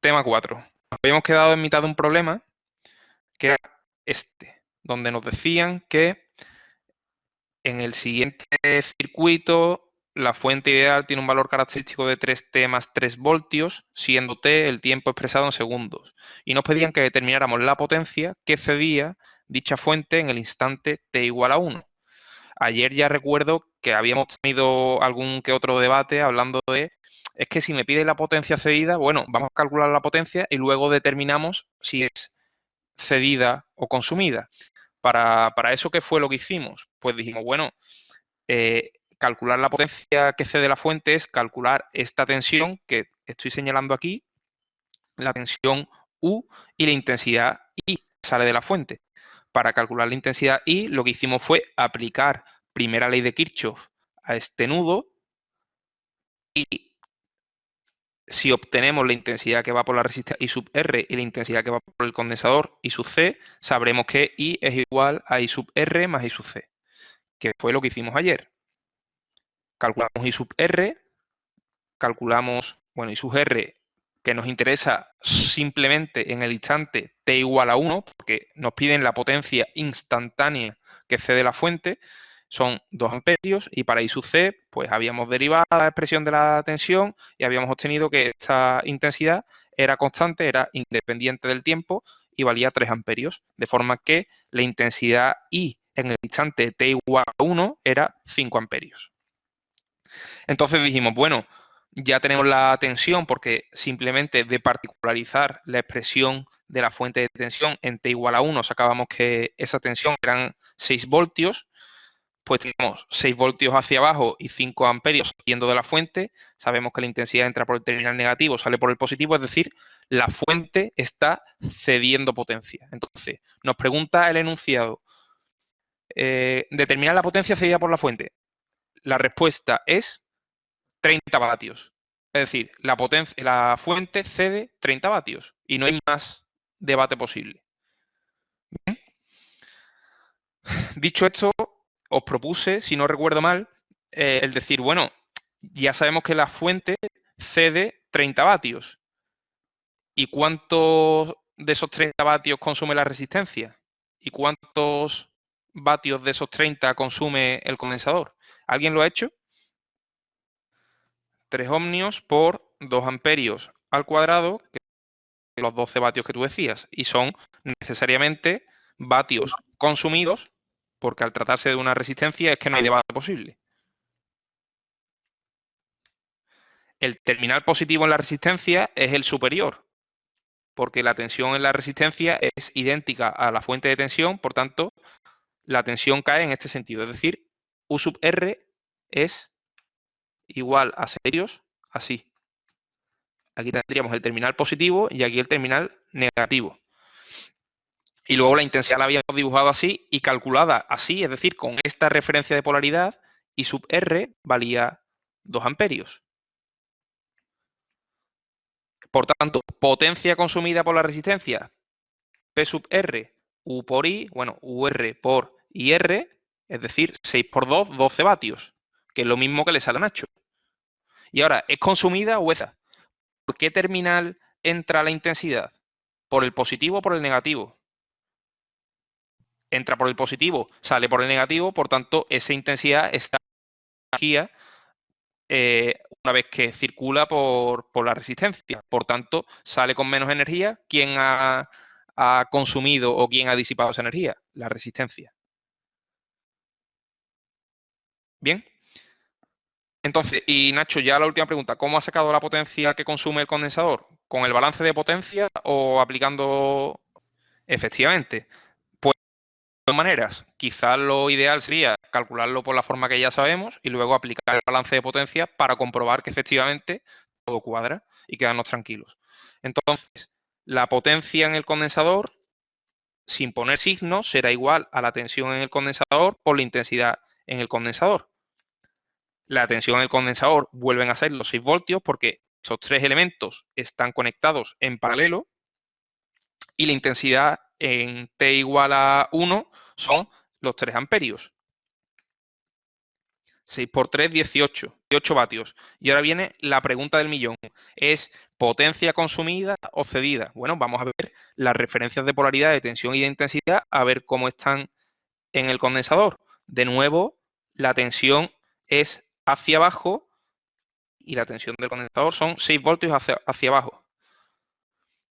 tema 4. Nos habíamos quedado en mitad de un problema que era este, donde nos decían que en el siguiente circuito la fuente ideal tiene un valor característico de 3t más 3 voltios, siendo t el tiempo expresado en segundos. Y nos pedían que determináramos la potencia que cedía dicha fuente en el instante t igual a 1. Ayer ya recuerdo que habíamos tenido algún que otro debate hablando de, es que si me pide la potencia cedida, bueno, vamos a calcular la potencia y luego determinamos si es cedida o consumida. Para eso, ¿qué fue lo que hicimos? Pues dijimos, bueno, calcular la potencia que cede la fuente es calcular esta tensión que estoy señalando aquí, la tensión U y la intensidad I que sale de la fuente. Para calcular la intensidad I, lo que hicimos fue aplicar primera ley de Kirchhoff a este nudo y si obtenemos la intensidad que va por la resistencia I sub R y la intensidad que va por el condensador I sub C, sabremos que I es igual a I sub R más I sub C, que fue lo que hicimos ayer. Calculamos I sub R, calculamos, bueno, I sub R que nos interesa simplemente en el instante t igual a 1, porque nos piden la potencia instantánea que cede la fuente, son 2 amperios, y para I sub C, pues habíamos derivado la expresión de la tensión y habíamos obtenido que esta intensidad era constante, era independiente del tiempo y valía 3 amperios, de forma que la intensidad I en el instante t igual a 1 era 5 amperios. Entonces dijimos, bueno, ya tenemos la tensión porque simplemente de particularizar la expresión de la fuente de tensión en t igual a 1 sacábamos que esa tensión eran 6 voltios, pues tenemos 6 voltios hacia abajo y 5 amperios saliendo de la fuente, sabemos que la intensidad entra por el terminal negativo, sale por el positivo, es decir, la fuente está cediendo potencia. Entonces, nos pregunta el enunciado, determinar la potencia cedida por la fuente. La respuesta es 30 vatios. Es decir, la fuente cede 30 vatios y no hay más debate posible. ¿Bien? Dicho esto, os propuse, si no recuerdo mal, el decir, bueno, ya sabemos que la fuente cede 30 vatios. ¿Y cuántos de esos 30 vatios consume la resistencia? ¿Y cuántos vatios de esos 30 consume el condensador? ¿Alguien lo ha hecho? 3 ohmios por 2 amperios al cuadrado, que es los 12 vatios que tú decías, y son necesariamente vatios consumidos, porque al tratarse de una resistencia es que no hay debate posible. El terminal positivo en la resistencia es el superior, porque la tensión en la resistencia es idéntica a la fuente de tensión, por tanto, la tensión cae en este sentido, es decir, U sub R es igual a serios así. Aquí tendríamos el terminal positivo y aquí el terminal negativo. Y luego la intensidad la habíamos dibujado así y calculada así, es decir, con esta referencia de polaridad, I sub R valía 2 amperios. Por tanto, potencia consumida por la resistencia, P sub R, U por I, bueno, UR por IR, es decir, 6 por 2, 12 vatios, que es lo mismo que le sale a Nacho. Y ahora, ¿es consumida o esa? ¿Por qué terminal entra la intensidad? ¿Por el positivo o por el negativo? Entra por el positivo, sale por el negativo, por tanto, esa intensidad está energía una vez que circula por la resistencia. Por tanto, sale con menos energía. ¿Quién ha consumido o quién ha disipado esa energía? La resistencia. Bien. Entonces, y Nacho, ya la última pregunta. ¿Cómo ha sacado la potencia que consume el condensador? ¿Con el balance de potencia o aplicando efectivamente? Pues de dos maneras. Quizás lo ideal sería calcularlo por la forma que ya sabemos y luego aplicar el balance de potencia para comprobar que efectivamente todo cuadra y quedarnos tranquilos. Entonces, la potencia en el condensador, sin poner signos, será igual a la tensión en el condensador por la intensidad en el condensador. La tensión en el condensador vuelven a ser los 6 voltios porque esos 3 elementos están conectados en paralelo y la intensidad en T igual a 1 son los 3 amperios. 6 por 3, 18. 18 vatios. Y ahora viene la pregunta del millón. ¿Es potencia consumida o cedida? Bueno, vamos a ver las referencias de polaridad, de tensión y de intensidad, a ver cómo están en el condensador. De nuevo, la tensión es hacia abajo y la tensión del condensador son 6 voltios hacia abajo.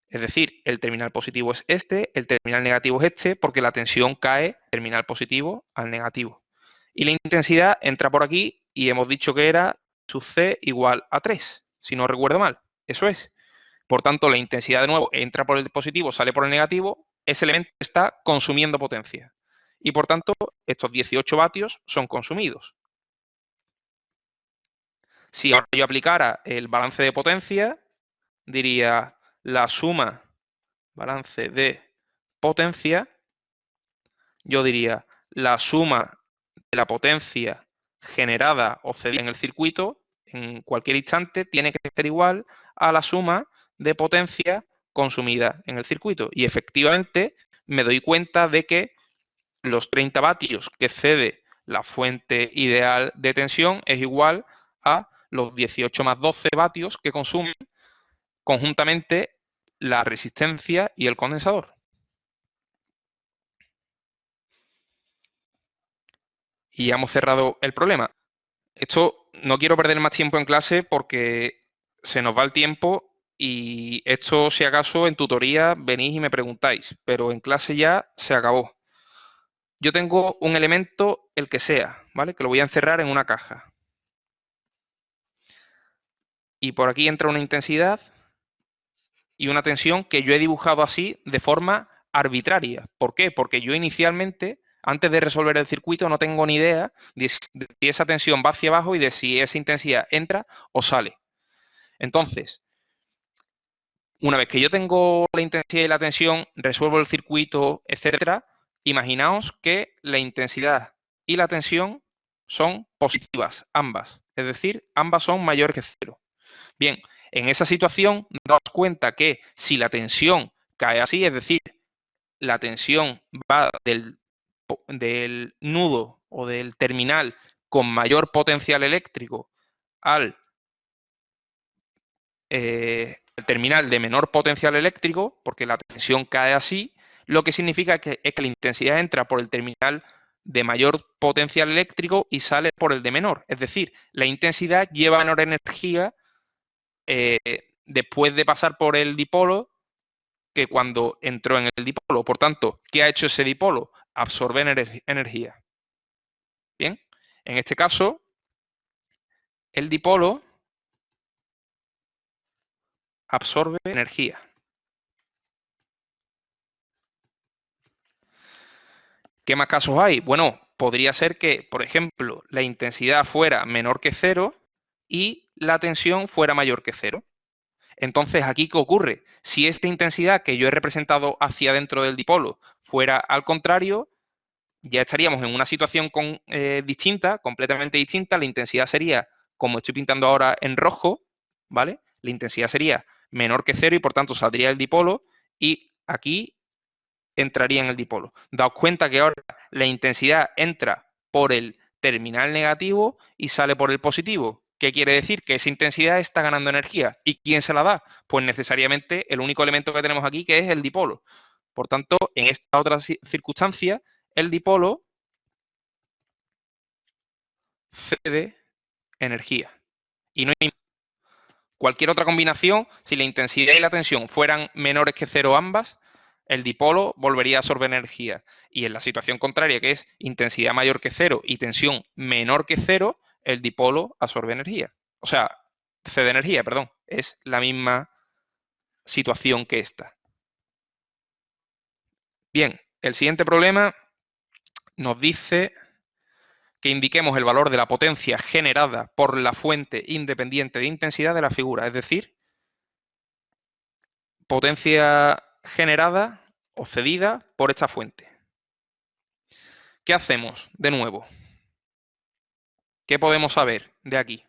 Es decir, el terminal positivo es este, el terminal negativo es este, porque la tensión cae terminal positivo al negativo. Y la intensidad entra por aquí y hemos dicho que era sub C igual a 3, si no recuerdo mal. Eso es. Por tanto, la intensidad de nuevo entra por el positivo, sale por el negativo, ese elemento está consumiendo potencia. Y por tanto, estos 18 vatios son consumidos. Si ahora yo aplicara el balance de potencia, diría la suma balance de potencia, yo diría la suma de la potencia generada o cedida en el circuito en cualquier instante tiene que ser igual a la suma de potencia consumida en el circuito. Y efectivamente me doy cuenta de que los 30 vatios que cede la fuente ideal de tensión es igual a los 18 más 12 vatios que consumen conjuntamente la resistencia y el condensador. Y ya hemos cerrado el problema. Esto no quiero perder más tiempo en clase porque se nos va el tiempo y esto, si acaso, en tutoría venís y me preguntáis, pero en clase ya se acabó. Yo tengo un elemento, el que sea, ¿vale? Que lo voy a encerrar en una caja. Y por aquí entra una intensidad y una tensión que yo he dibujado así de forma arbitraria. ¿Por qué? Porque yo inicialmente, antes de resolver el circuito, no tengo ni idea de si esa tensión va hacia abajo y de si esa intensidad entra o sale. Entonces, una vez que yo tengo la intensidad y la tensión, resuelvo el circuito, etcétera, imaginaos que la intensidad y la tensión son positivas, ambas. Es decir, ambas son mayores que cero. Bien, en esa situación, daos cuenta que si la tensión cae así, es decir, la tensión va del nudo o del terminal con mayor potencial eléctrico al el terminal de menor potencial eléctrico, porque la tensión cae así, lo que significa es que la intensidad entra por el terminal de mayor potencial eléctrico y sale por el de menor. Es decir, la intensidad lleva menor energía eh, después de pasar por el dipolo que cuando entró en el dipolo. Por tanto, ¿qué ha hecho ese dipolo? Absorbe energía. Bien, en este caso, el dipolo absorbe energía. ¿Qué más casos hay? Bueno, podría ser que, por ejemplo, la intensidad fuera menor que cero y la tensión fuera mayor que cero. Entonces, ¿aquí qué ocurre? Si esta intensidad que yo he representado hacia dentro del dipolo fuera al contrario, ya estaríamos en una situación distinta, completamente distinta. La intensidad sería, como estoy pintando ahora en rojo, ¿vale? La intensidad sería menor que cero y por tanto saldría el dipolo y aquí entraría en el dipolo. Daos cuenta que ahora la intensidad entra por el terminal negativo y sale por el positivo. ¿Qué quiere decir? Que esa intensidad está ganando energía. ¿Y quién se la da? Pues necesariamente el único elemento que tenemos aquí, que es el dipolo. Por tanto, en esta otra circunstancia, el dipolo cede energía. Y no hay cualquier otra combinación, si la intensidad y la tensión fueran menores que cero ambas, el dipolo volvería a absorber energía. Y en la situación contraria, que es intensidad mayor que cero y tensión menor que cero, el dipolo absorbe energía. O sea, cede energía, perdón. Es la misma situación que esta. Bien, el siguiente problema nos dice que indiquemos el valor de la potencia generada por la fuente independiente de intensidad de la figura, es decir, potencia generada o cedida por esta fuente. ¿Qué hacemos de nuevo? ¿Qué podemos saber de aquí?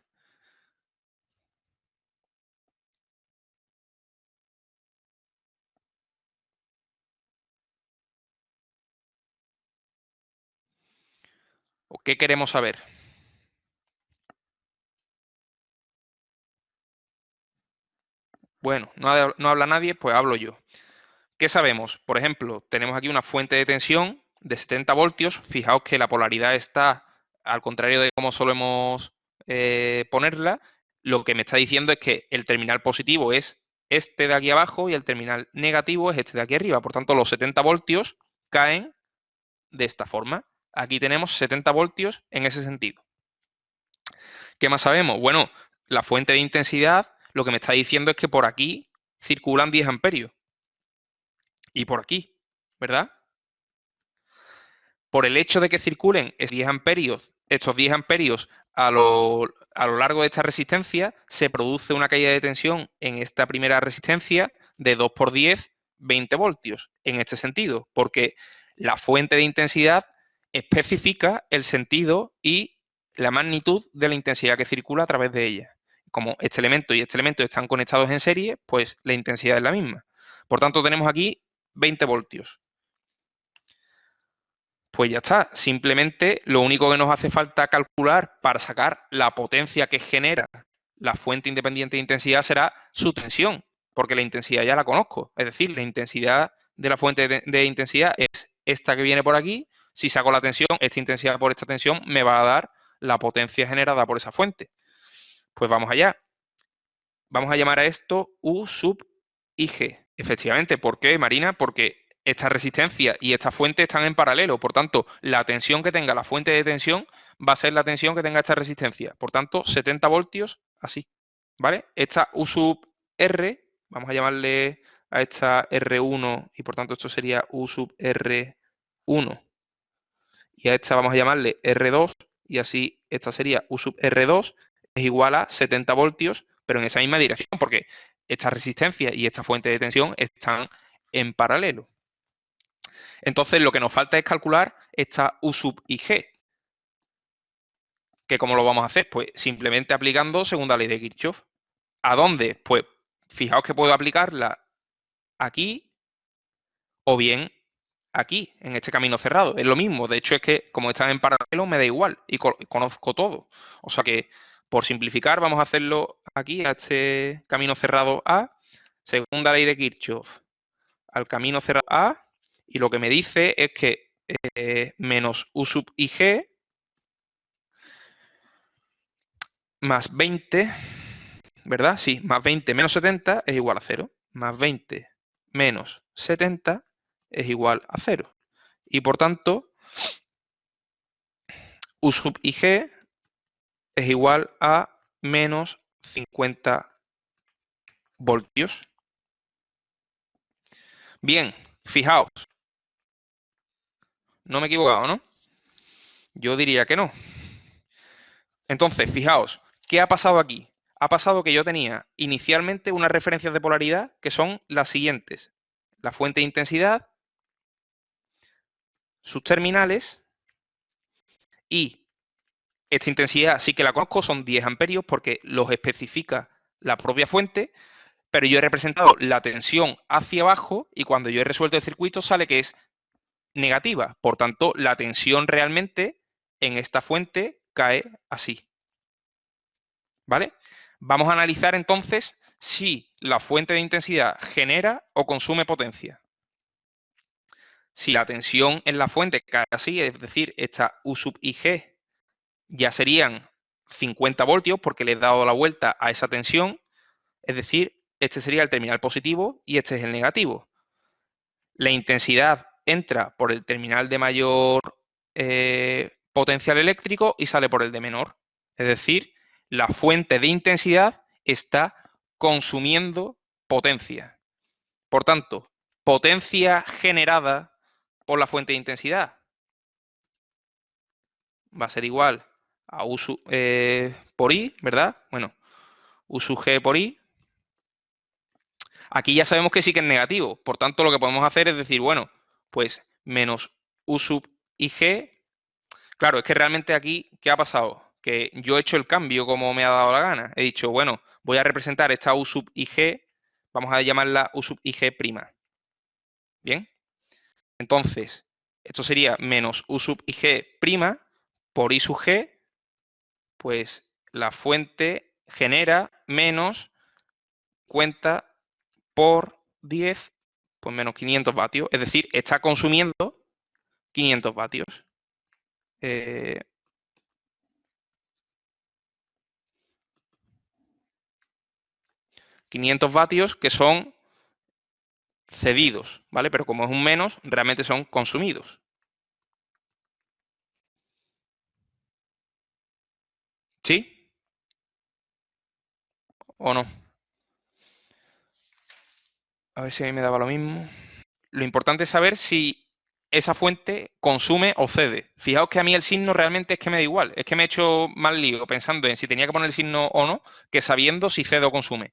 ¿O qué queremos saber? Bueno, no habla nadie, pues hablo yo. ¿Qué sabemos? Por ejemplo, tenemos aquí una fuente de tensión de 70 voltios. Fijaos que la polaridad está al contrario de cómo solemos ponerla. Lo que me está diciendo es que el terminal positivo es este de aquí abajo y el terminal negativo es este de aquí arriba. Por tanto, los 70 voltios caen de esta forma. Aquí tenemos 70 voltios en ese sentido. ¿Qué más sabemos? Bueno, la fuente de intensidad lo que me está diciendo es que por aquí circulan 10 amperios y por aquí, ¿verdad? Por el hecho de que circulen estos 10 amperios a lo largo de esta resistencia, se produce una caída de tensión en esta primera resistencia de 2 por 10, 20 voltios, en este sentido, porque la fuente de intensidad especifica el sentido y la magnitud de la intensidad que circula a través de ella. Como este elemento y este elemento están conectados en serie, pues la intensidad es la misma. Por tanto, tenemos aquí 20 voltios. Pues ya está. Simplemente lo único que nos hace falta calcular para sacar la potencia que genera la fuente independiente de intensidad será su tensión, porque la intensidad ya la conozco. Es decir, la intensidad de la fuente de intensidad es esta que viene por aquí. Si saco la tensión, esta intensidad por esta tensión me va a dar la potencia generada por esa fuente. Pues vamos allá. Vamos a llamar a esto U sub IG. Efectivamente, ¿por qué, Marina? Porque esta resistencia y esta fuente están en paralelo. Por tanto, la tensión que tenga la fuente de tensión va a ser la tensión que tenga esta resistencia. Por tanto, 70 voltios, así. ¿Vale? Esta U sub R, vamos a llamarle a esta R1 y por tanto esto sería U sub R1. Y a esta vamos a llamarle R2 y así esta sería U sub R2 es igual a 70 voltios, pero en esa misma dirección, porque esta resistencia y esta fuente de tensión están en paralelo. Entonces, lo que nos falta es calcular esta U sub IG, que ¿cómo lo vamos a hacer? Pues simplemente aplicando segunda ley de Kirchhoff. ¿A dónde? Pues fijaos que puedo aplicarla aquí o bien aquí, en este camino cerrado. Es lo mismo. De hecho, es que como están en paralelo, me da igual y conozco todo. O sea que, por simplificar, vamos a hacerlo aquí, a este camino cerrado A, segunda ley de Kirchhoff, al camino cerrado A, y lo que me dice es que menos U sub IG más 20, ¿verdad? Sí, más 20 menos 70 es igual a 0. Más 20 menos 70 es igual a 0. Y por tanto, U sub IG es igual a menos 50 voltios. Bien, fijaos, no me he equivocado, ¿no? Yo diría que no. Entonces, fijaos, ¿qué ha pasado aquí? Ha pasado que yo tenía inicialmente unas referencias de polaridad que son las siguientes. La fuente de intensidad, sus terminales y esta intensidad sí que la conozco, son 10 amperios porque los especifica la propia fuente, pero yo he representado la tensión hacia abajo y cuando yo he resuelto el circuito sale que es negativa. Por tanto, la tensión realmente en esta fuente cae así. ¿Vale? Vamos a analizar entonces si la fuente de intensidad genera o consume potencia. Si la tensión en la fuente cae así, es decir, esta U sub IG ya serían 50 voltios porque le he dado la vuelta a esa tensión, es decir, este sería el terminal positivo y este es el negativo. La intensidad entra por el terminal de mayor potencial eléctrico y sale por el de menor. Es decir, la fuente de intensidad está consumiendo potencia. Por tanto, potencia generada por la fuente de intensidad va a ser igual a U por I, ¿verdad? Bueno, U sub G por I. Aquí ya sabemos que sí que es negativo. Por tanto, lo que podemos hacer es decir, bueno, pues menos U sub IG. Claro, es que realmente aquí, ¿qué ha pasado? Que yo he hecho el cambio como me ha dado la gana. He dicho, bueno, voy a representar esta U sub IG, vamos a llamarla U sub IG prima. ¿Bien? Entonces, esto sería menos U sub IG prima por I sub G, pues la fuente genera menos por 10, pues menos 500 vatios. Es decir, está consumiendo 500 vatios. 500 vatios que son cedidos, ¿vale? Pero como es un menos, realmente son consumidos. ¿Sí? ¿O no? A ver si a mí me daba lo mismo. Lo importante es saber si esa fuente consume o cede. Fijaos que a mí el signo realmente es que me da igual. Es que me he hecho más lío pensando en si tenía que poner el signo o no, que sabiendo si cede o consume.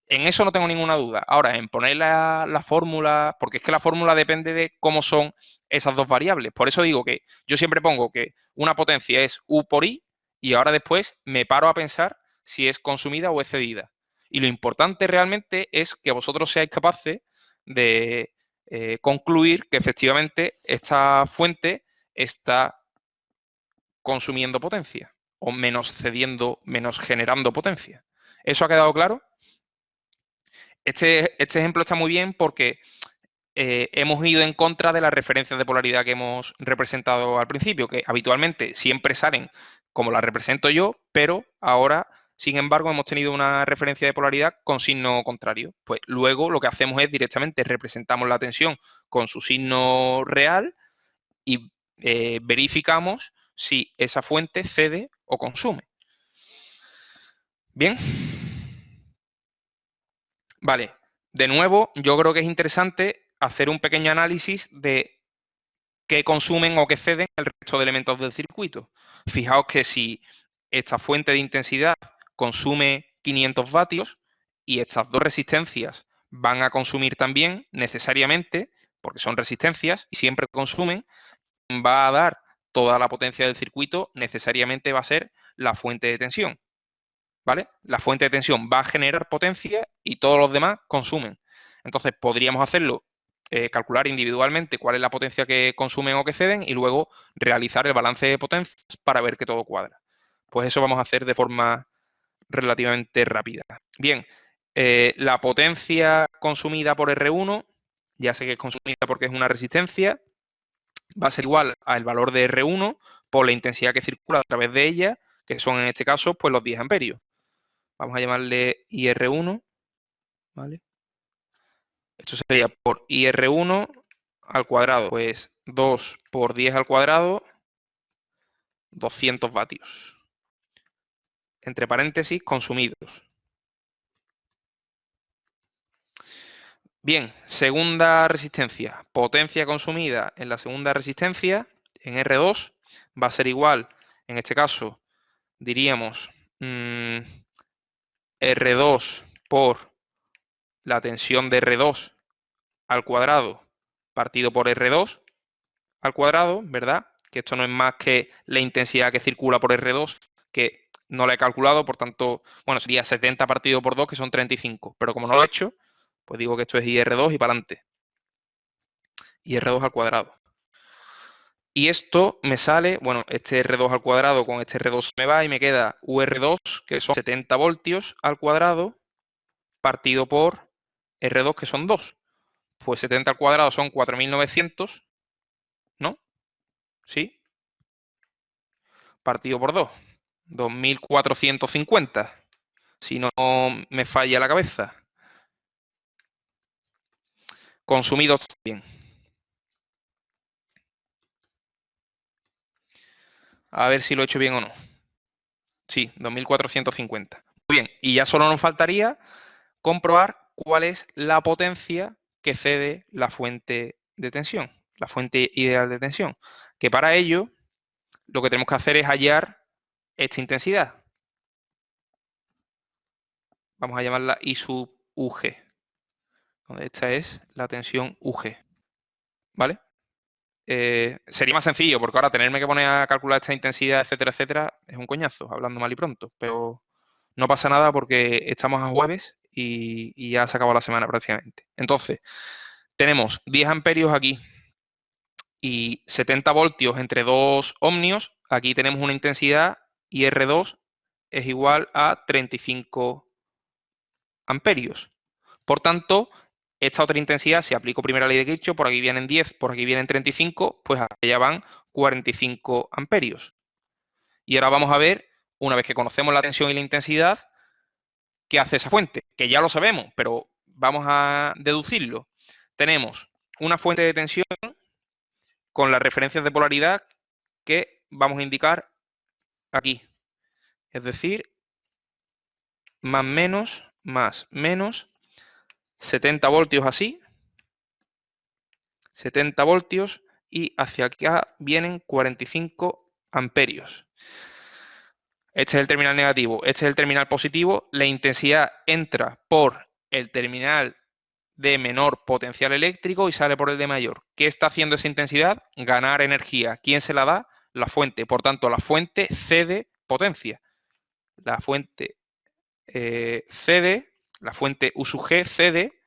En eso no tengo ninguna duda. Ahora, en poner la fórmula, porque es que la fórmula depende de cómo son esas dos variables. Por eso digo que yo siempre pongo que una potencia es U por I y ahora después me paro a pensar si es consumida o es cedida. Y lo importante realmente es que vosotros seáis capaces de concluir que efectivamente esta fuente está consumiendo potencia o menos cediendo, menos generando potencia. ¿Eso ha quedado claro? Este ejemplo está muy bien porque hemos ido en contra de las referencias de polaridad que hemos representado al principio, que habitualmente siempre salen como las represento yo, pero ahora, sin embargo, hemos tenido una referencia de polaridad con signo contrario. Pues luego lo que hacemos es directamente representamos la tensión con su signo real y verificamos si esa fuente cede o consume. Bien. Vale, de nuevo, yo creo que es interesante hacer un pequeño análisis de qué consumen o qué ceden el resto de elementos del circuito. Fijaos que si esta fuente de intensidad consume 500 vatios y estas dos resistencias van a consumir también necesariamente, porque son resistencias y siempre consumen, va a dar toda la potencia del circuito, necesariamente va a ser la fuente de tensión. ¿Vale? La fuente de tensión va a generar potencia y todos los demás consumen. Entonces podríamos hacerlo, calcular individualmente cuál es la potencia que consumen o que ceden y luego realizar el balance de potencias para ver que todo cuadra. Pues eso vamos a hacer de forma relativamente rápida. Bien, la potencia consumida por R1, ya sé que es consumida porque es una resistencia, va a ser igual al valor de R1 por la intensidad que circula a través de ella, que son en este caso pues los 10 amperios. Vamos a llamarle IR1, ¿vale? Esto sería por IR1 al cuadrado, pues 2 por 10 al cuadrado, 200 vatios. Entre paréntesis, consumidos. Bien, segunda resistencia. Potencia consumida en la segunda resistencia, en R2, va a ser igual, en este caso, diríamos R2 por la tensión de R2 al cuadrado partido por R2 al cuadrado, ¿verdad? Que esto no es más que la intensidad que circula por R2, que no la he calculado, por tanto, bueno, sería 70 partido por 2, que son 35. Pero como no lo he hecho, pues digo que esto es IR2 y para adelante. IR2 al cuadrado. Y esto me sale, bueno, este R2 al cuadrado con este R2 me va y me queda UR2, que son 70 voltios al cuadrado, partido por R2, que son 2. Pues 70 al cuadrado son 4.900, ¿no? ¿Sí? Partido por 2. 2.450, si no me falla la cabeza. Consumidos también. A ver si lo he hecho bien o no. Sí, 2.450. Muy bien, y ya solo nos faltaría comprobar cuál es la potencia que cede la fuente de tensión, la fuente ideal de tensión. Que para ello lo que tenemos que hacer es hallar esta intensidad. Vamos a llamarla I sub UG. Donde esta es la tensión UG. ¿Vale? Sería más sencillo, porque ahora tenerme que poner a calcular esta intensidad, etcétera, etcétera, es un coñazo, hablando mal y pronto. Pero no pasa nada porque estamos a jueves y ya se acabó la semana prácticamente. Entonces, tenemos 10 amperios aquí y 70 voltios entre 2 ohmios. Aquí tenemos una intensidad y R2 es igual a 35 amperios. Por tanto, esta otra intensidad, si aplico primera ley de Kirchhoff, por aquí vienen 10, por aquí vienen 35, pues allá van 45 amperios. Y ahora vamos a ver, una vez que conocemos la tensión y la intensidad, qué hace esa fuente, que ya lo sabemos, pero vamos a deducirlo. Tenemos una fuente de tensión con las referencias de polaridad que vamos a indicar aquí. Es decir, más menos, 70 voltios así, 70 voltios y hacia acá vienen 45 amperios. Este es el terminal negativo, este es el terminal positivo. La intensidad entra por el terminal de menor potencial eléctrico y sale por el de mayor. ¿Qué está haciendo esa intensidad? Ganar energía. ¿Quién se la da? La fuente. Por tanto, la fuente cede potencia. La fuente cede, la fuente U sub G cede,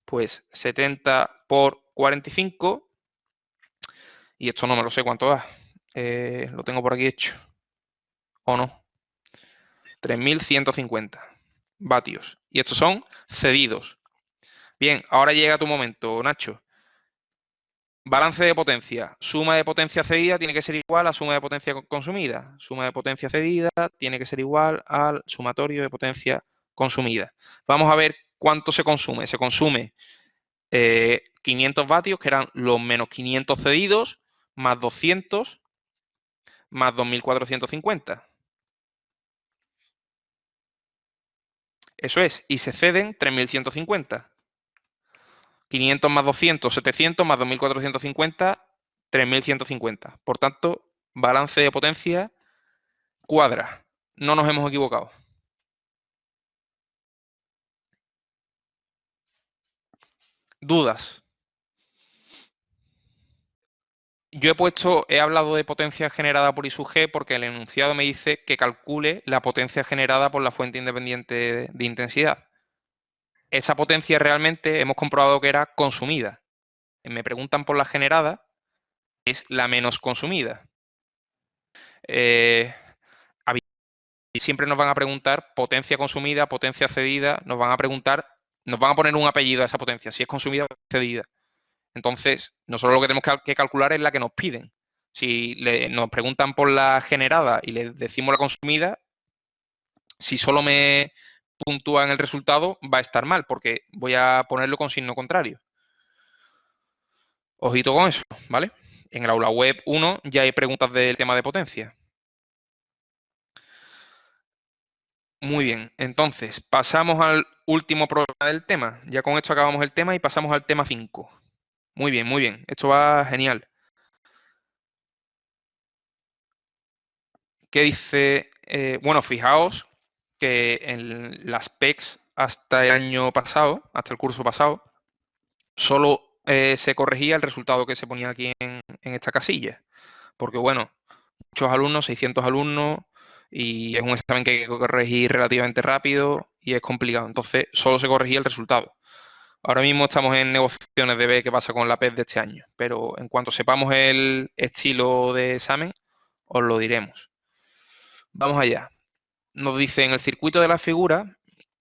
pues 70 por 45, y esto no me lo sé cuánto da. Lo tengo por aquí hecho. ¿O no? 3150 vatios. Y estos son cedidos. Bien, ahora llega tu momento, Nacho. Balance de potencia. Suma de potencia cedida tiene que ser igual a suma de potencia consumida. Suma de potencia cedida tiene que ser igual al sumatorio de potencia consumida. Vamos a ver cuánto se consume. Se consume 500 vatios, que eran los menos 500 cedidos, más 200, más 2450. Eso es, y se ceden 3150. 500 más 200, 700, más 2450, 3150. Por tanto, balance de potencia cuadra. No nos hemos equivocado. ¿Dudas? Yo he hablado de potencia generada por I sub G porque el enunciado me dice que calcule la potencia generada por la fuente independiente de intensidad. Esa potencia realmente hemos comprobado que era consumida. Me preguntan por la generada, es la menos consumida. Siempre nos van a preguntar potencia consumida, potencia cedida, nos van a poner un apellido a esa potencia, si es consumida o cedida. Entonces, nosotros lo que tenemos que calcular es la que nos piden. Si nos preguntan por la generada y le decimos la consumida, si solo me puntúan el resultado, va a estar mal, porque voy a ponerlo con signo contrario. Ojito con eso, ¿vale? En el aula web 1 ya hay preguntas del tema de potencia. Muy bien, entonces pasamos al último problema del tema. Ya con esto acabamos el tema y pasamos al tema 5. Muy bien, muy bien. Esto va genial. ¿Qué dice? Bueno, fijaos que en las PECs hasta el año pasado, hasta el curso pasado, solo se corregía el resultado que se ponía aquí en esta casilla. Porque, bueno, muchos alumnos, 600 alumnos, y es un examen que hay que corregir relativamente rápido y es complicado. Entonces, solo se corregía el resultado. Ahora mismo estamos en negociaciones de ver qué pasa con la PEC de este año, pero en cuanto sepamos el estilo de examen, os lo diremos. Vamos allá. Nos dice en el circuito de la figura,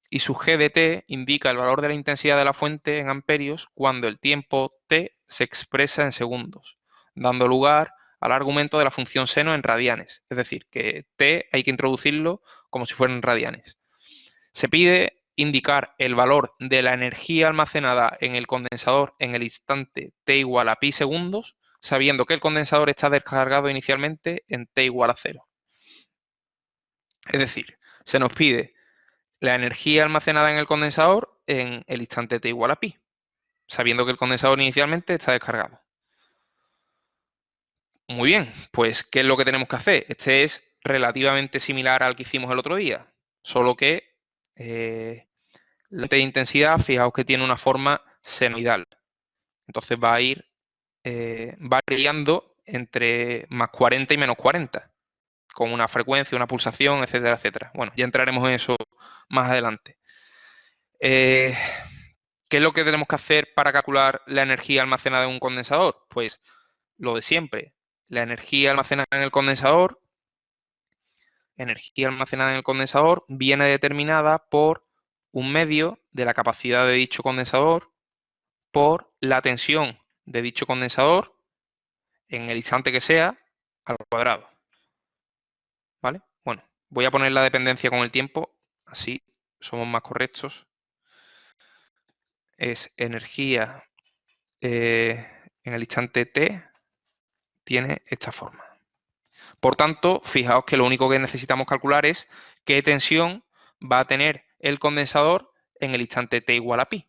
I sub G de t indica el valor de la intensidad de la fuente en amperios cuando el tiempo t se expresa en segundos, dando lugar al argumento de la función seno en radianes. Es decir, que t hay que introducirlo como si fueran radianes. Se pide indicar el valor de la energía almacenada en el condensador en el instante t igual a pi segundos, sabiendo que el condensador está descargado inicialmente en t igual a 0. Es decir, se nos pide la energía almacenada en el condensador en el instante t igual a pi, sabiendo que el condensador inicialmente está descargado. Muy bien, pues ¿qué es lo que tenemos que hacer? Este es relativamente similar al que hicimos el otro día, solo que la fuente de intensidad, fijaos que tiene una forma senoidal. Entonces va a ir variando entre más 40 y menos 40, con una frecuencia, una pulsación, etcétera, etcétera. Bueno, ya entraremos en eso más adelante. ¿Qué es lo que tenemos que hacer para calcular la energía almacenada en un condensador? Pues lo de siempre. La energía almacenada en el condensador viene determinada por 1/2 de la capacidad de dicho condensador por la tensión de dicho condensador en el instante que sea al cuadrado. ¿Vale? Bueno, voy a poner la dependencia con el tiempo, así somos más correctos. Es energía en el instante t, tiene esta forma. Por tanto, fijaos que lo único que necesitamos calcular es qué tensión va a tener el condensador en el instante t igual a pi.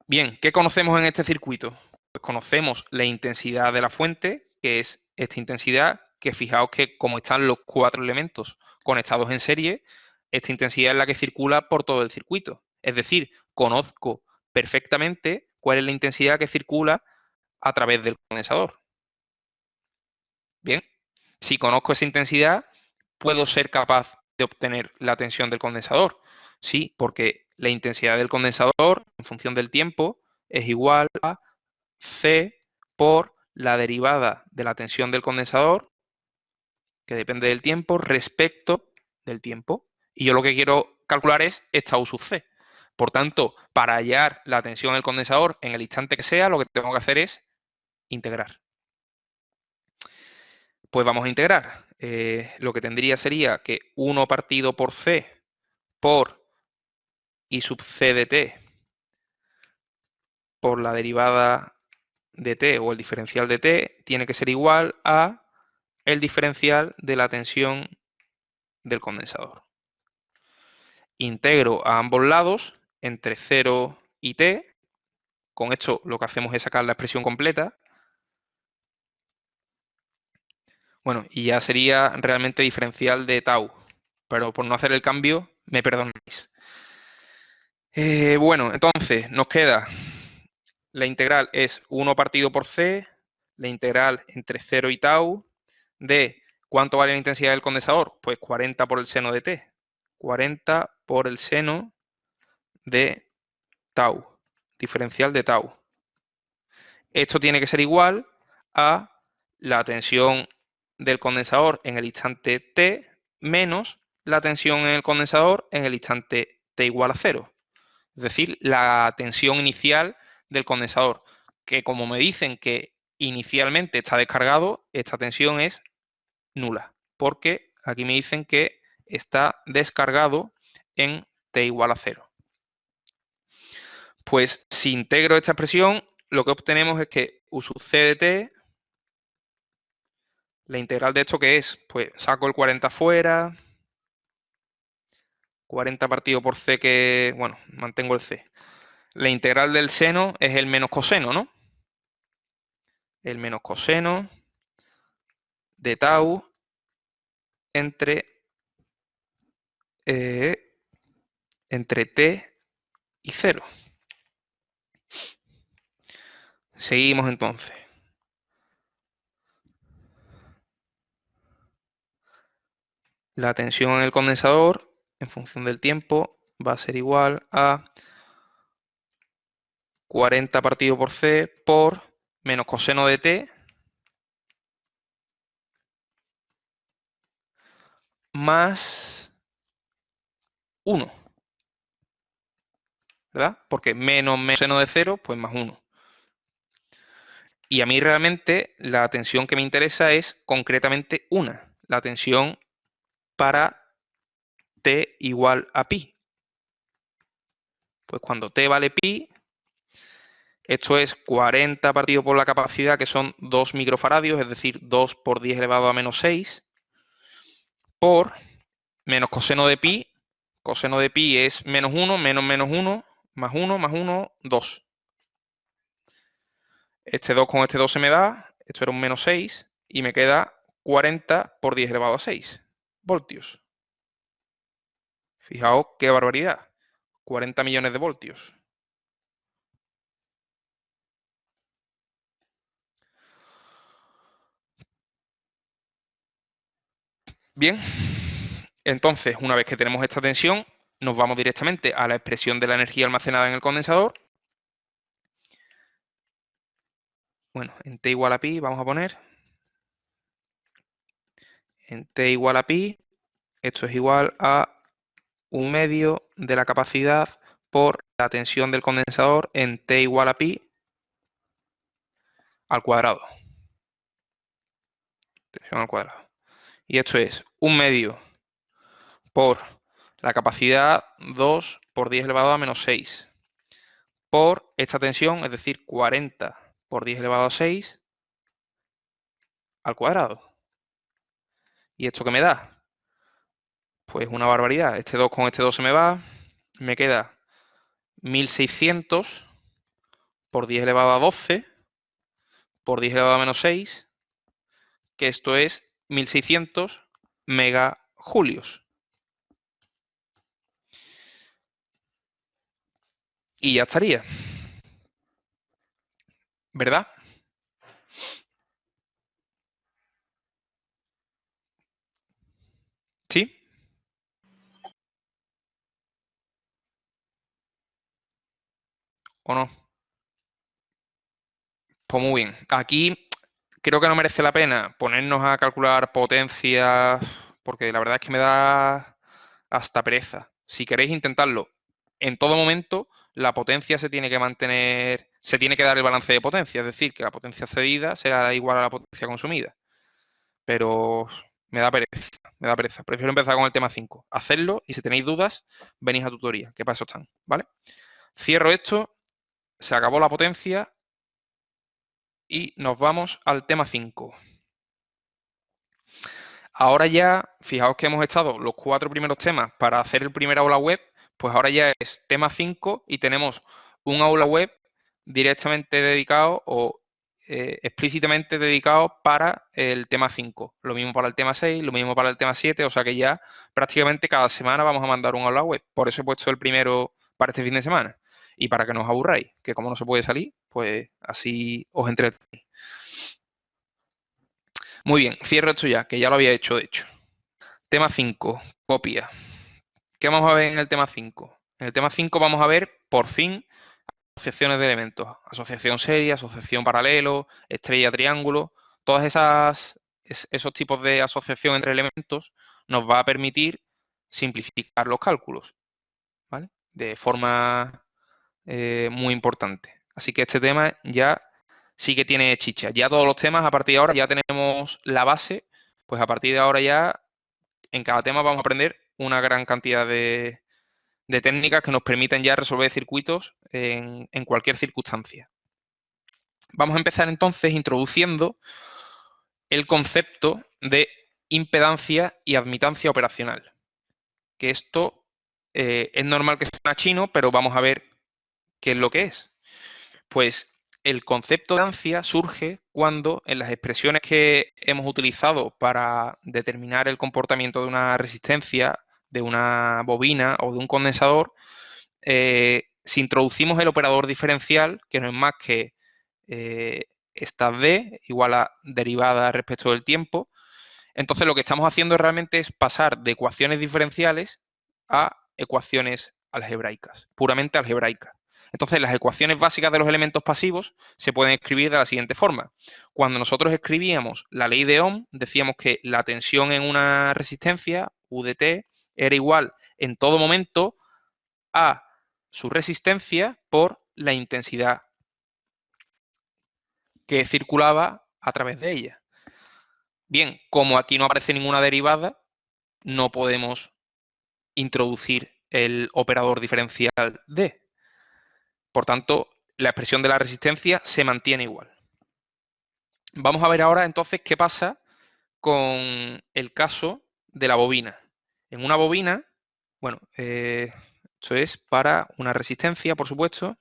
Bien, ¿qué conocemos en este circuito? Pues conocemos la intensidad de la fuente, que es esta intensidad, que fijaos que como están los 4 elementos conectados en serie, esta intensidad es la que circula por todo el circuito. Es decir, conozco perfectamente cuál es la intensidad que circula a través del condensador. Bien, si conozco esa intensidad, puedo ser capaz de obtener la tensión del condensador. Sí, porque la intensidad del condensador, en función del tiempo, es igual a C por la derivada de la tensión del condensador, que depende del tiempo, respecto del tiempo. Y yo lo que quiero calcular es esta U sub C. Por tanto, para hallar la tensión del condensador en el instante que sea, lo que tengo que hacer es integrar. Pues vamos a integrar. Lo que tendría sería que 1 partido por C por I sub C de T por la derivada de T o el diferencial de T tiene que ser igual a el diferencial de la tensión del condensador. Integro a ambos lados entre 0 y T. Con esto lo que hacemos es sacar la expresión completa. Bueno, y ya sería realmente diferencial de tau, pero por no hacer el cambio, me perdonáis. Bueno, entonces nos queda la integral es 1 partido por C, la integral entre 0 y tau de ¿cuánto vale la intensidad del condensador? Pues 40 por el seno de T. 40 por el seno de tau, diferencial de tau. Esto tiene que ser igual a la tensión del condensador en el instante t menos la tensión en el condensador en el instante t igual a 0. Es decir, la tensión inicial del condensador, que como me dicen que inicialmente está descargado, esta tensión es nula, porque aquí me dicen que está descargado en t igual a 0. Pues si integro esta expresión, lo que obtenemos es que U sub C de t, la integral de esto, ¿qué es? Pues saco el 40 fuera, 40 partido por C que, bueno, mantengo el C. La integral del seno es el menos coseno, ¿no? El menos coseno de tau entre t y 0. Seguimos entonces. La tensión en el condensador, en función del tiempo, va a ser igual a 40 partido por C por menos coseno de t más 1. ¿Verdad? Porque menos seno de 0, pues más 1. Y a mí realmente la tensión que me interesa es concretamente una, la tensión para t igual a pi. Pues cuando t vale pi, esto es 40 partido por la capacidad, que son 2 microfaradios, es decir, 2 por 10 elevado a menos 6, por menos coseno de pi es menos 1, menos 1, más 1, más 1, 2. Este 2 con este 2 se me da, esto era un menos 6, y me queda 40 por 10 elevado a 6 voltios. Fijaos qué barbaridad, 40 millones de voltios. Bien, entonces una vez que tenemos esta tensión, nos vamos directamente a la expresión de la energía almacenada en el condensador. Bueno, en T igual a pi vamos a poner, en T igual a pi, esto es igual a 1 medio de la capacidad por la tensión del condensador en T igual a pi al cuadrado. Tensión al cuadrado. Y esto es 1 medio por la capacidad 2 por 10 elevado a menos 6 por esta tensión, es decir, 40 por 10 elevado a 6 al cuadrado. ¿Y esto qué me da? Pues una barbaridad. Este 2 con este 2 se me va. Me queda 1600 por 10 elevado a 12 por 10 elevado a menos 6, que esto es 1600 megajulios. Y ya estaría. ¿Verdad? ¿Sí? ¿O no? Pues muy bien. Aquí creo que no merece la pena ponernos a calcular potencias, porque la verdad es que me da hasta pereza. Si queréis intentarlo, en todo momento la potencia se tiene que mantener, se tiene que dar el balance de potencia, es decir, que la potencia cedida sea igual a la potencia consumida. Pero me da pereza, me da pereza. Prefiero empezar con el tema 5. Hacedlo y si tenéis dudas, venís a tutoría, que para eso están, ¿vale? Cierro esto, se acabó la potencia y nos vamos al tema 5. Ahora ya, fijaos que hemos estado los 4 primeros temas para hacer el primer aula web, pues ahora ya es tema 5 y tenemos un aula web directamente dedicado o explícitamente dedicado para el tema 5. Lo mismo para el tema 6, lo mismo para el tema 7, o sea que ya prácticamente cada semana vamos a mandar un aula web. Por eso he puesto el primero para este fin de semana y para que no os aburráis, que como no se puede salir, pues así os entretenéis. Muy bien, cierro esto ya, que ya lo había hecho de hecho. Tema 5, copia. ¿Qué vamos a ver en el tema 5? En el tema 5 vamos a ver, por fin, asociaciones de elementos. Asociación serie, asociación paralelo, estrella, triángulo. Todas esos tipos de asociación entre elementos nos va a permitir simplificar los cálculos, ¿vale? De forma muy importante. Así que este tema ya sí que tiene chicha. Ya todos los temas, a partir de ahora, ya tenemos la base. Pues a partir de ahora ya, en cada tema vamos a aprender una gran cantidad de técnicas que nos permiten ya resolver circuitos en cualquier circunstancia. Vamos a empezar entonces introduciendo el concepto de impedancia y admitancia operacional. Que esto es normal que suene a chino, pero vamos a ver qué es lo que es. Pues el concepto de impedancia surge cuando en las expresiones que hemos utilizado para determinar el comportamiento de una resistencia, de una bobina o de un condensador, si introducimos el operador diferencial, que no es más que esta d igual a derivada respecto del tiempo, entonces lo que estamos haciendo realmente es pasar de ecuaciones diferenciales a ecuaciones algebraicas, puramente algebraicas. Entonces las ecuaciones básicas de los elementos pasivos se pueden escribir de la siguiente forma. Cuando nosotros escribíamos la ley de Ohm, decíamos que la tensión en una resistencia, U de T, era igual en todo momento a su resistencia por la intensidad que circulaba a través de ella. Bien, como aquí no aparece ninguna derivada, no podemos introducir el operador diferencial D. Por tanto, la expresión de la resistencia se mantiene igual. Vamos a ver ahora entonces qué pasa con el caso de la bobina. En una bobina, bueno, esto es para una resistencia, por supuesto.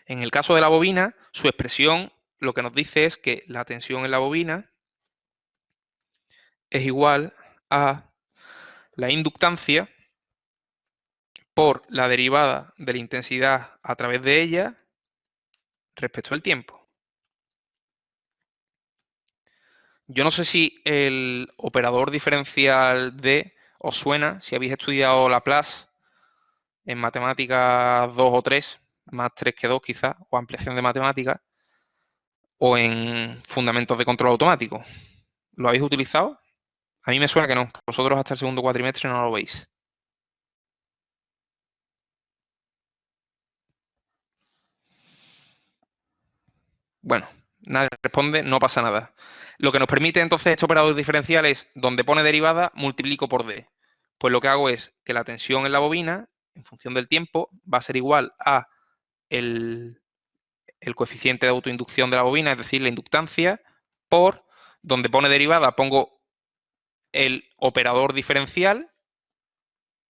En el caso de la bobina, su expresión lo que nos dice es que la tensión en la bobina es igual a la inductancia por la derivada de la intensidad a través de ella respecto al tiempo. Yo no sé si el operador diferencial D os suena, si habéis estudiado Laplace en matemáticas 2 o 3, más 3 que 2 quizás, o ampliación de matemáticas, o en fundamentos de control automático. ¿Lo habéis utilizado A mí me suena que no, que vosotros hasta el segundo cuatrimestre no lo veis. Bueno, nadie responde, no pasa nada. Lo que nos permite entonces este operador diferencial es, donde pone derivada, multiplico por D. Pues lo que hago es que la tensión en la bobina, en función del tiempo, va a ser igual a el coeficiente de autoinducción de la bobina, es decir, la inductancia, por, donde pone derivada, pongo el operador diferencial.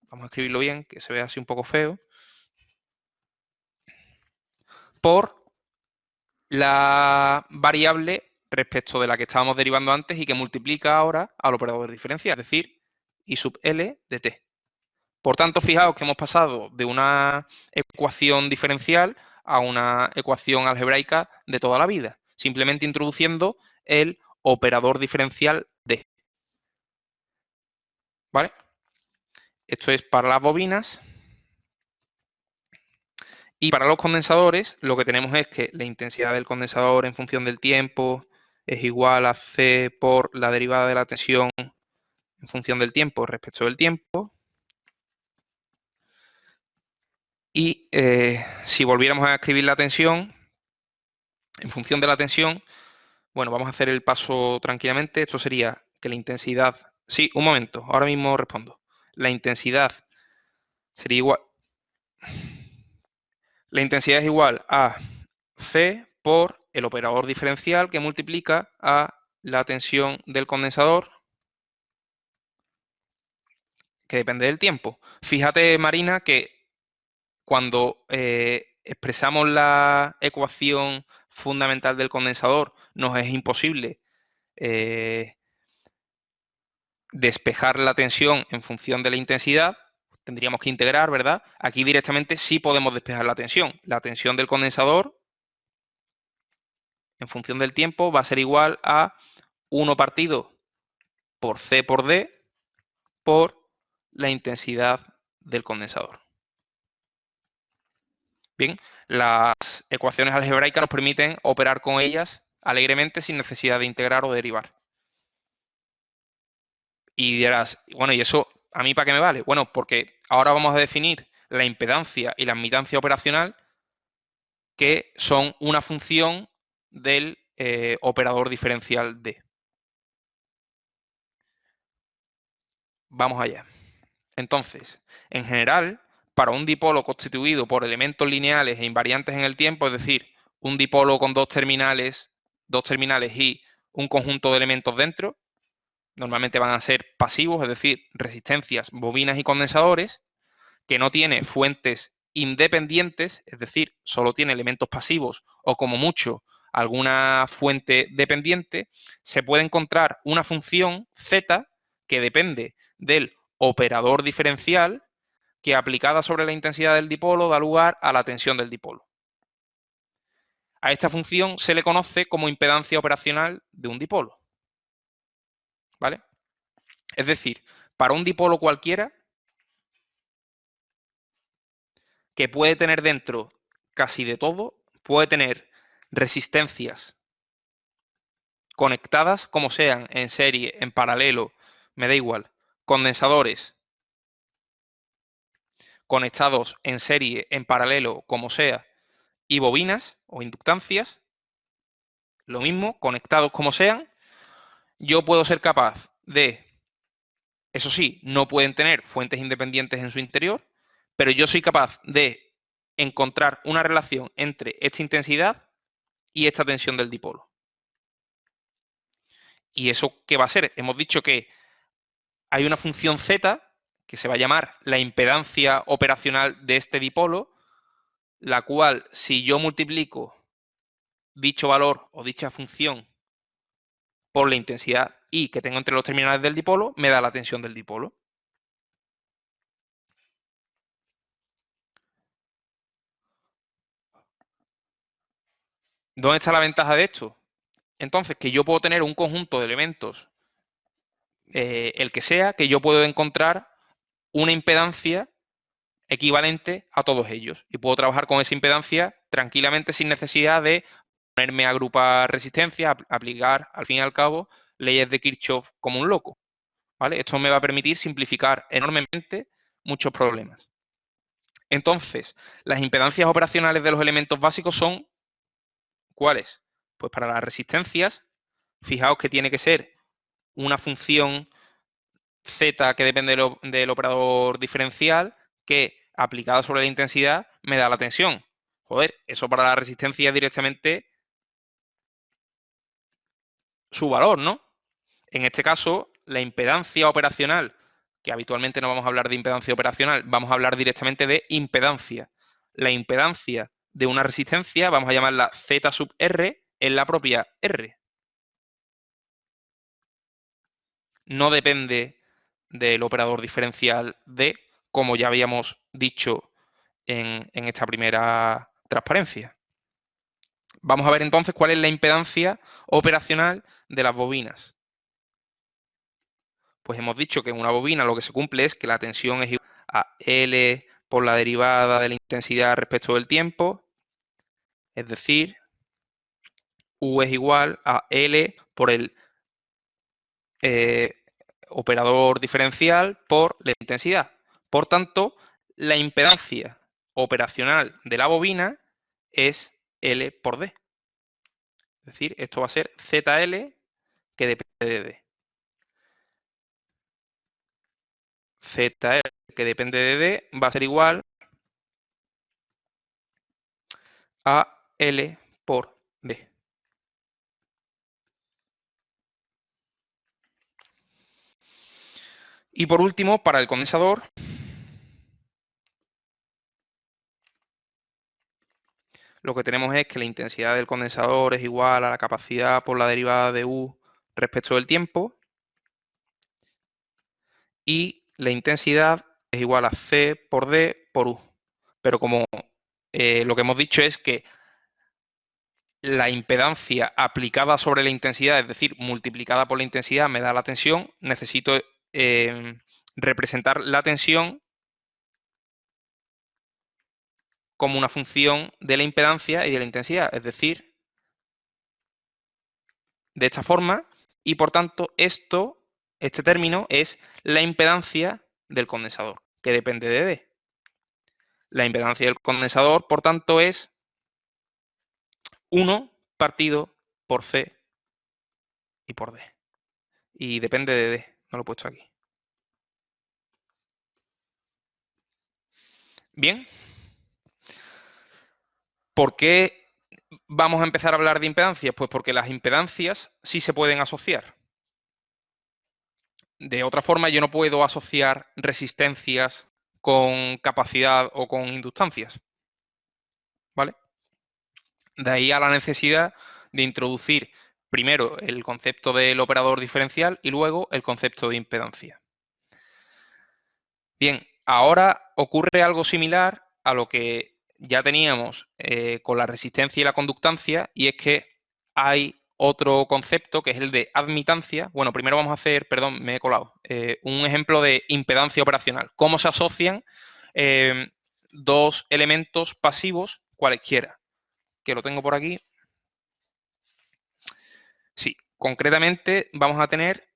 Vamos a escribirlo bien, que se vea así un poco feo. Por la variable respecto de la que estábamos derivando antes y que multiplica ahora al operador diferencial, es decir, I sub L de t. Por tanto, fijaos que hemos pasado de una ecuación diferencial a una ecuación algebraica de toda la vida, simplemente introduciendo el operador diferencial d. ¿Vale? Esto es para las bobinas. Y para los condensadores, lo que tenemos es que la intensidad del condensador en función del tiempo es igual a C por la derivada de la tensión en función del tiempo respecto del tiempo. Y si volviéramos a escribir la tensión, en función de la tensión, bueno, vamos a hacer el paso tranquilamente. Esto sería que la intensidad... Sí, un momento, ahora mismo respondo. La intensidad sería igual... La intensidad es igual a C por el operador diferencial que multiplica a la tensión del condensador, que depende del tiempo. Fíjate, Marina, que cuando expresamos la ecuación fundamental del condensador, nos es imposible despejar la tensión en función de la intensidad. Tendríamos que integrar, ¿verdad? Aquí directamente sí podemos despejar la tensión. La tensión del condensador en función del tiempo va a ser igual a 1 partido por C por D por la intensidad del condensador. Bien, las ecuaciones algebraicas nos permiten operar con ellas alegremente sin necesidad de integrar o derivar. Y dirás, bueno, ¿y eso a mí para qué me vale? Bueno, porque ahora vamos a definir la impedancia y la admitancia operacional, que son una función del operador diferencial D. Vamos allá. Entonces, en general, para un dipolo constituido por elementos lineales e invariantes en el tiempo, es decir, un dipolo con dos terminales y un conjunto de elementos dentro, normalmente van a ser pasivos, es decir, resistencias, bobinas y condensadores, que no tiene fuentes independientes, es decir, solo tiene elementos pasivos o como mucho alguna fuente dependiente, se puede encontrar una función z que depende del operador diferencial, que aplicada sobre la intensidad del dipolo da lugar a la tensión del dipolo. A esta función se le conoce como impedancia operacional de un dipolo. ¿Vale? Es decir, para un dipolo cualquiera, que puede tener dentro casi de todo, puede tener resistencias conectadas como sean, en serie, en paralelo, me da igual, condensadores conectados en serie, en paralelo, como sea, y bobinas o inductancias, lo mismo, conectados como sean. Yo puedo ser capaz de, eso sí, no pueden tener fuentes independientes en su interior, pero yo soy capaz de encontrar una relación entre esta intensidad y esta tensión del dipolo. ¿Y eso qué va a ser? Hemos dicho que hay una función z que se va a llamar la impedancia operacional de este dipolo, la cual, si yo multiplico dicho valor o dicha función por la intensidad I que tengo entre los terminales del dipolo, me da la tensión del dipolo. ¿Dónde está la ventaja de esto? Entonces, que yo puedo tener un conjunto de elementos, el que sea, que yo puedo encontrar una impedancia equivalente a todos ellos. Y puedo trabajar con esa impedancia tranquilamente sin necesidad de ponerme a agrupar resistencia, aplicar, al fin y al cabo, leyes de Kirchhoff como un loco. ¿vale? Esto me va a permitir simplificar enormemente muchos problemas. Entonces, las impedancias operacionales de los elementos básicos son ¿cuáles? Pues para las resistencias, fijaos que tiene que ser una función z que depende del operador diferencial que aplicada sobre la intensidad me da la tensión. Joder, eso para la resistencia es directamente su valor, ¿no? En este caso, la impedancia operacional, que habitualmente no vamos a hablar de impedancia operacional, vamos a hablar directamente de impedancia. La impedancia de una resistencia, vamos a llamarla Z sub R, es la propia R. No depende del operador diferencial D, como ya habíamos dicho en esta primera transparencia. Vamos a ver entonces cuál es la impedancia operacional de las bobinas. Pues hemos dicho que en una bobina lo que se cumple es que la tensión es igual a L por la derivada de la intensidad respecto del tiempo, es decir, U es igual a L por el operador diferencial por la intensidad. Por tanto, la impedancia operacional de la bobina es L por D. Es decir, esto va a ser ZL que depende de D. ZL que depende de D va a ser igual a L por D. Y por último, para el condensador, lo que tenemos es que la intensidad del condensador es igual a la capacidad por la derivada de U respecto del tiempo y la intensidad es igual a C por D por U. Pero como lo que hemos dicho es que la impedancia aplicada sobre la intensidad, es decir, multiplicada por la intensidad, me da la tensión, necesito representar la tensión como una función de la impedancia y de la intensidad, es decir, de esta forma, y por tanto este término es la impedancia del condensador, que depende de D. La impedancia del condensador, por tanto, es 1 partido por C y por D. Y depende de D, no lo he puesto aquí. Bien. ¿Por qué vamos a empezar a hablar de impedancias? Pues porque las impedancias sí se pueden asociar. De otra forma, yo no puedo asociar resistencias con capacidad o con inductancias. ¿Vale? De ahí a la necesidad de introducir primero el concepto del operador diferencial y luego el concepto de impedancia. Bien, ahora ocurre algo similar a lo que ya teníamos con la resistencia y la conductancia, y es que hay otro concepto que es el de admitancia. Bueno, primero vamos a hacer, perdón, me he colado, un ejemplo de impedancia operacional. ¿Cómo se asocian dos elementos pasivos cualesquiera? Que lo tengo por aquí. Sí, concretamente vamos a tener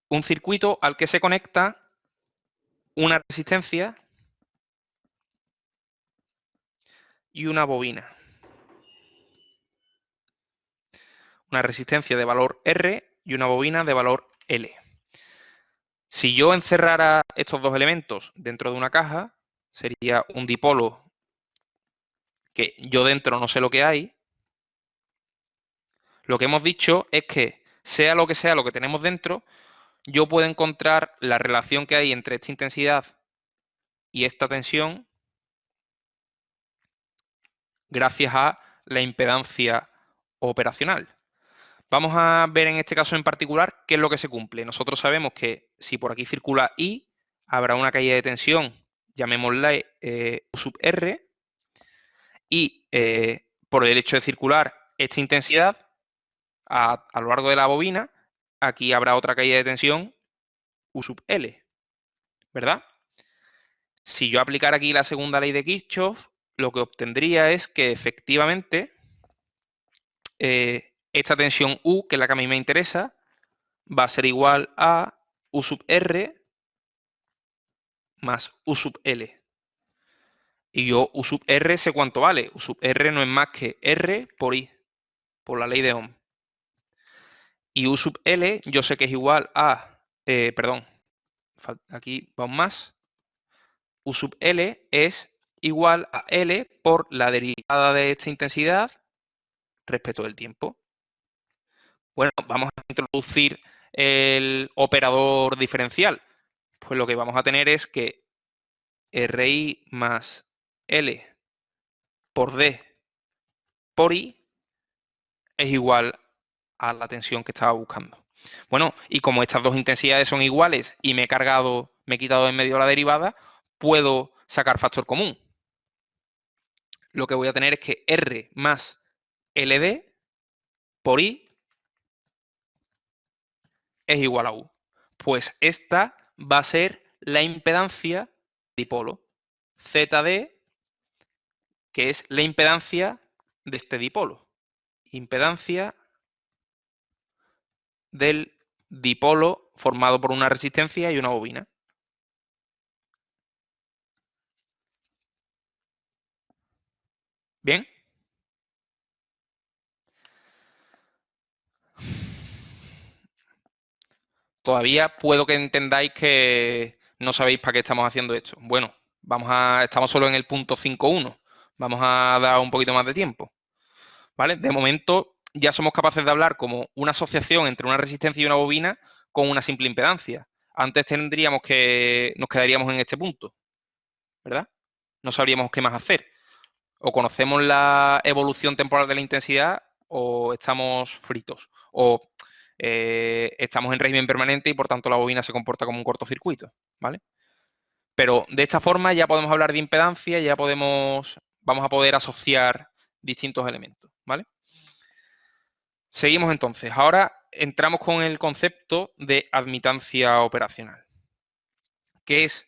un circuito al que se conecta una resistencia y una bobina. Una resistencia de valor R y una bobina de valor L. Si yo encerrara estos dos elementos dentro de una caja, sería un dipolo que yo dentro no sé lo que hay. Lo que hemos dicho es que sea lo que tenemos dentro, yo puedo encontrar la relación que hay entre esta intensidad y esta tensión gracias a la impedancia operacional. Vamos a ver en este caso en particular qué es lo que se cumple. Nosotros sabemos que si por aquí circula I, habrá una caída de tensión, llamémosla U sub R, y por el hecho de circular esta intensidad a lo largo de la bobina, aquí habrá otra caída de tensión U sub L, ¿verdad? Si yo aplicara aquí la segunda ley de Kirchhoff, lo que obtendría es que efectivamente esta tensión U, que es la que a mí me interesa, va a ser igual a U sub R más U sub L. Y yo U sub R sé cuánto vale. U sub R no es más que R por I, por la ley de Ohm. Y U sub L yo sé que es igual a, perdón, aquí va un más. U sub L es igual a L por la derivada de esta intensidad respecto del tiempo. Bueno, vamos a introducir el operador diferencial. Pues lo que vamos a tener es que RI más L por D por I es igual a la tensión que estaba buscando. Bueno, y como estas dos intensidades son iguales y me he quitado de en medio la derivada, puedo sacar factor común. Lo que voy a tener es que R más LD por I es igual a U. Pues esta va a ser la impedancia dipolo. ZD, que es la impedancia de este dipolo. Impedancia del dipolo formado por una resistencia y una bobina. ¿Bien? Todavía puedo que entendáis que no sabéis para qué estamos haciendo esto. Bueno, estamos solo en el punto 5.1. Vamos a dar un poquito más de tiempo. ¿Vale? De momento ya somos capaces de hablar como una asociación entre una resistencia y una bobina con una simple impedancia. Antes nos quedaríamos en este punto, ¿verdad? No sabríamos qué más hacer. O conocemos la evolución temporal de la intensidad o estamos fritos. O estamos en régimen permanente y por tanto la bobina se comporta como un cortocircuito, ¿vale? Pero de esta forma ya podemos hablar de impedancia, vamos a poder asociar distintos elementos, ¿vale? Seguimos entonces. Ahora entramos con el concepto de admitancia operacional, que es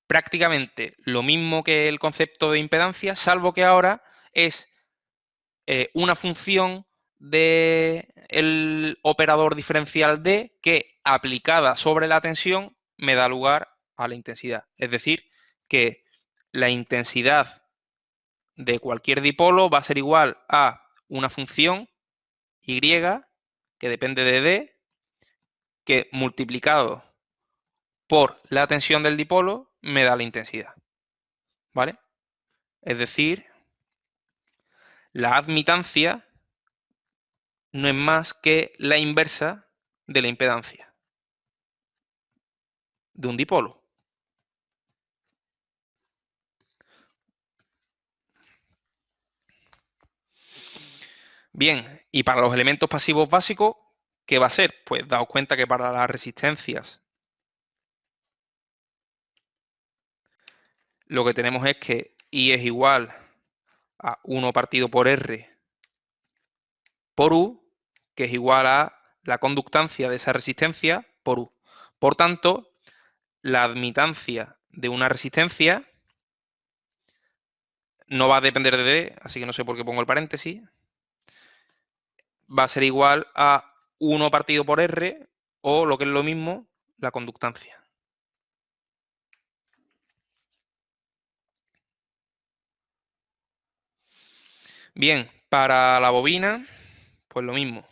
prácticamente lo mismo que el concepto de impedancia, salvo que ahora es una función del operador diferencial D que aplicada sobre la tensión me da lugar a la intensidad. Es decir, que la intensidad de cualquier dipolo va a ser igual a una función Y que depende de D, que multiplicado por la tensión del dipolo me da la intensidad. ¿Vale? Es decir, la admitancia no es más que la inversa de la impedancia de un dipolo. Bien, y para los elementos pasivos básicos, ¿qué va a ser? Pues daos cuenta que para las resistencias lo que tenemos es que I es igual a 1 partido por R por U, que es igual a la conductancia de esa resistencia por U. Por tanto, la admitancia de una resistencia no va a depender de D, así que no sé por qué pongo el paréntesis, va a ser igual a 1 partido por R o, lo que es lo mismo, la conductancia. Bien, para la bobina, pues lo mismo.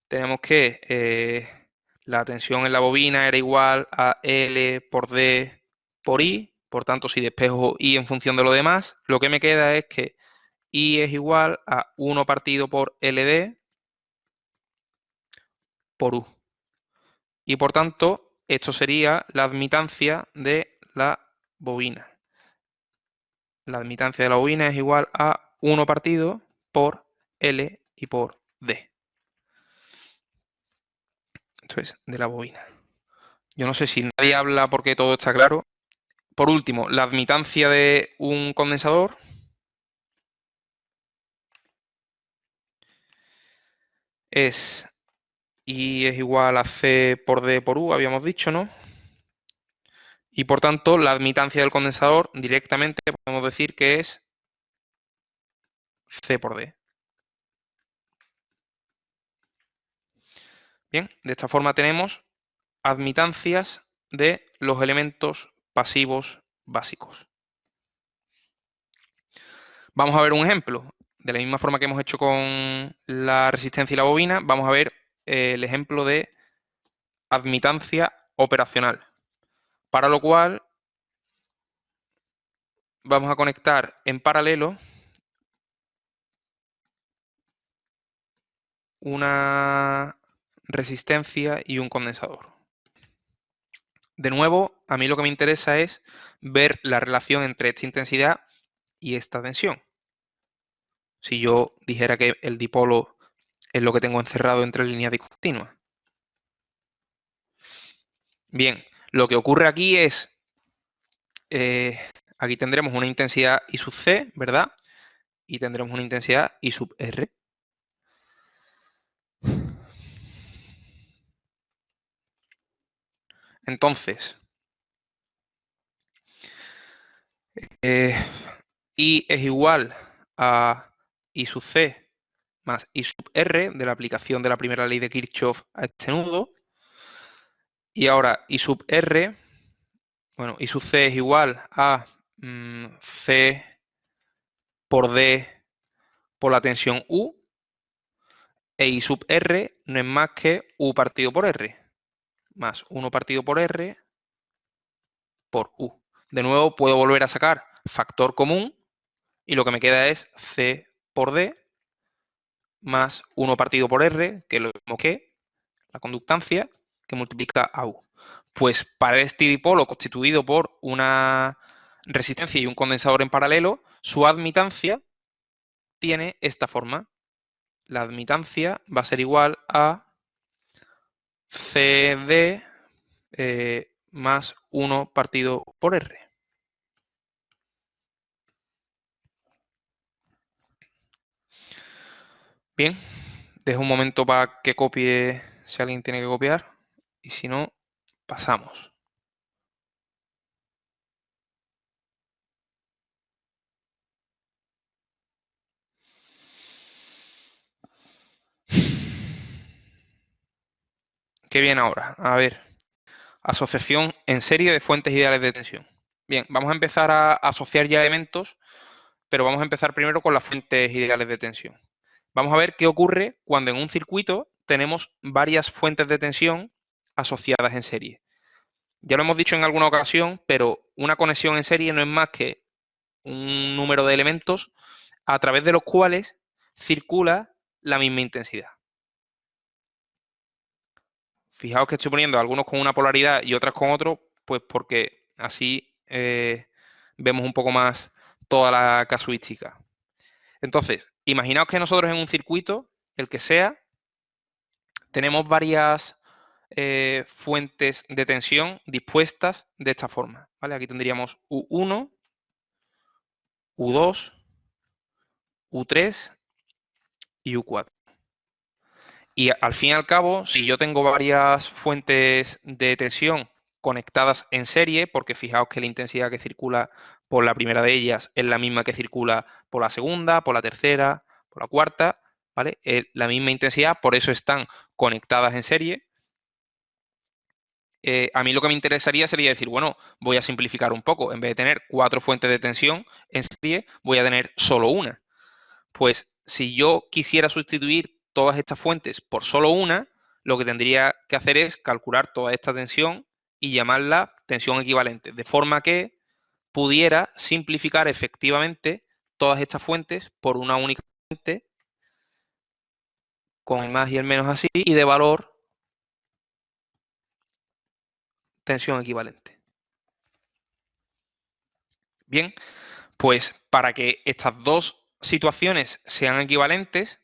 Tenemos que la tensión en la bobina era igual a L por D por I, por tanto, si despejo I en función de lo demás, lo que me queda es que I es igual a 1 partido por LD por U. Y por tanto, esto sería la admitancia de la bobina. La admitancia de la bobina es igual a 1 partido por L y por D. Esto es de la bobina. Yo no sé si nadie habla porque todo está claro. Por último, la admitancia de un condensador es I es igual a C por D por U, habíamos dicho, ¿no? Y por tanto, la admitancia del condensador directamente podemos decir que es C por D. Bien, de esta forma tenemos admitancias de los elementos pasivos básicos. Vamos a ver un ejemplo. De la misma forma que hemos hecho con la resistencia y la bobina, vamos a ver el ejemplo de admitancia operacional. Para lo cual vamos a conectar en paralelo una resistencia y un condensador. De nuevo, a mí lo que me interesa es ver la relación entre esta intensidad y esta tensión. Si yo dijera que el dipolo es lo que tengo encerrado entre líneas discontinuas. Bien, lo que ocurre aquí es, aquí tendremos una intensidad I sub C, ¿verdad? Y tendremos una intensidad I sub R. Entonces, I es igual a I sub C más I sub R de la aplicación de la primera ley de Kirchhoff a este nudo. Y ahora I sub R, bueno, I sub C es igual a C por D por la tensión U. E I sub R no es más que U partido por R, más 1 partido por R por U. De nuevo puedo volver a sacar factor común y lo que me queda es C por D más 1 partido por R, que es lo mismo que la conductancia, que multiplica a U. Pues para este dipolo constituido por una resistencia y un condensador en paralelo, su admitancia tiene esta forma. La admitancia va a ser igual a CD más 1 partido por R. Bien, dejo un momento para que copie si alguien tiene que copiar y si no, pasamos. ¿Qué viene ahora? A ver, asociación en serie de fuentes ideales de tensión. Bien, vamos a empezar a asociar ya elementos, pero vamos a empezar primero con las fuentes ideales de tensión. Vamos a ver qué ocurre cuando en un circuito tenemos varias fuentes de tensión asociadas en serie. Ya lo hemos dicho en alguna ocasión, pero una conexión en serie no es más que un número de elementos a través de los cuales circula la misma intensidad. Fijaos que estoy poniendo algunos con una polaridad y otras con otro, pues porque así vemos un poco más toda la casuística. Entonces, imaginaos que nosotros en un circuito, el que sea, tenemos varias fuentes de tensión dispuestas de esta forma. ¿Vale? Aquí tendríamos U1, U2, U3 y U4. Y al fin y al cabo, si yo tengo varias fuentes de tensión conectadas en serie, porque fijaos que la intensidad que circula por la primera de ellas es la misma que circula por la segunda, por la tercera, por la cuarta, ¿vale? Es la misma intensidad, por eso están conectadas en serie. A mí lo que me interesaría sería decir, bueno, voy a simplificar un poco. En vez de tener 4 fuentes de tensión en serie, voy a tener solo una. Pues si yo quisiera sustituir todas estas fuentes por solo una, lo que tendría que hacer es calcular toda esta tensión y llamarla tensión equivalente, de forma que pudiera simplificar efectivamente todas estas fuentes por una única fuente con el más y el menos así y de valor tensión equivalente. Bien, pues para que estas dos situaciones sean equivalentes,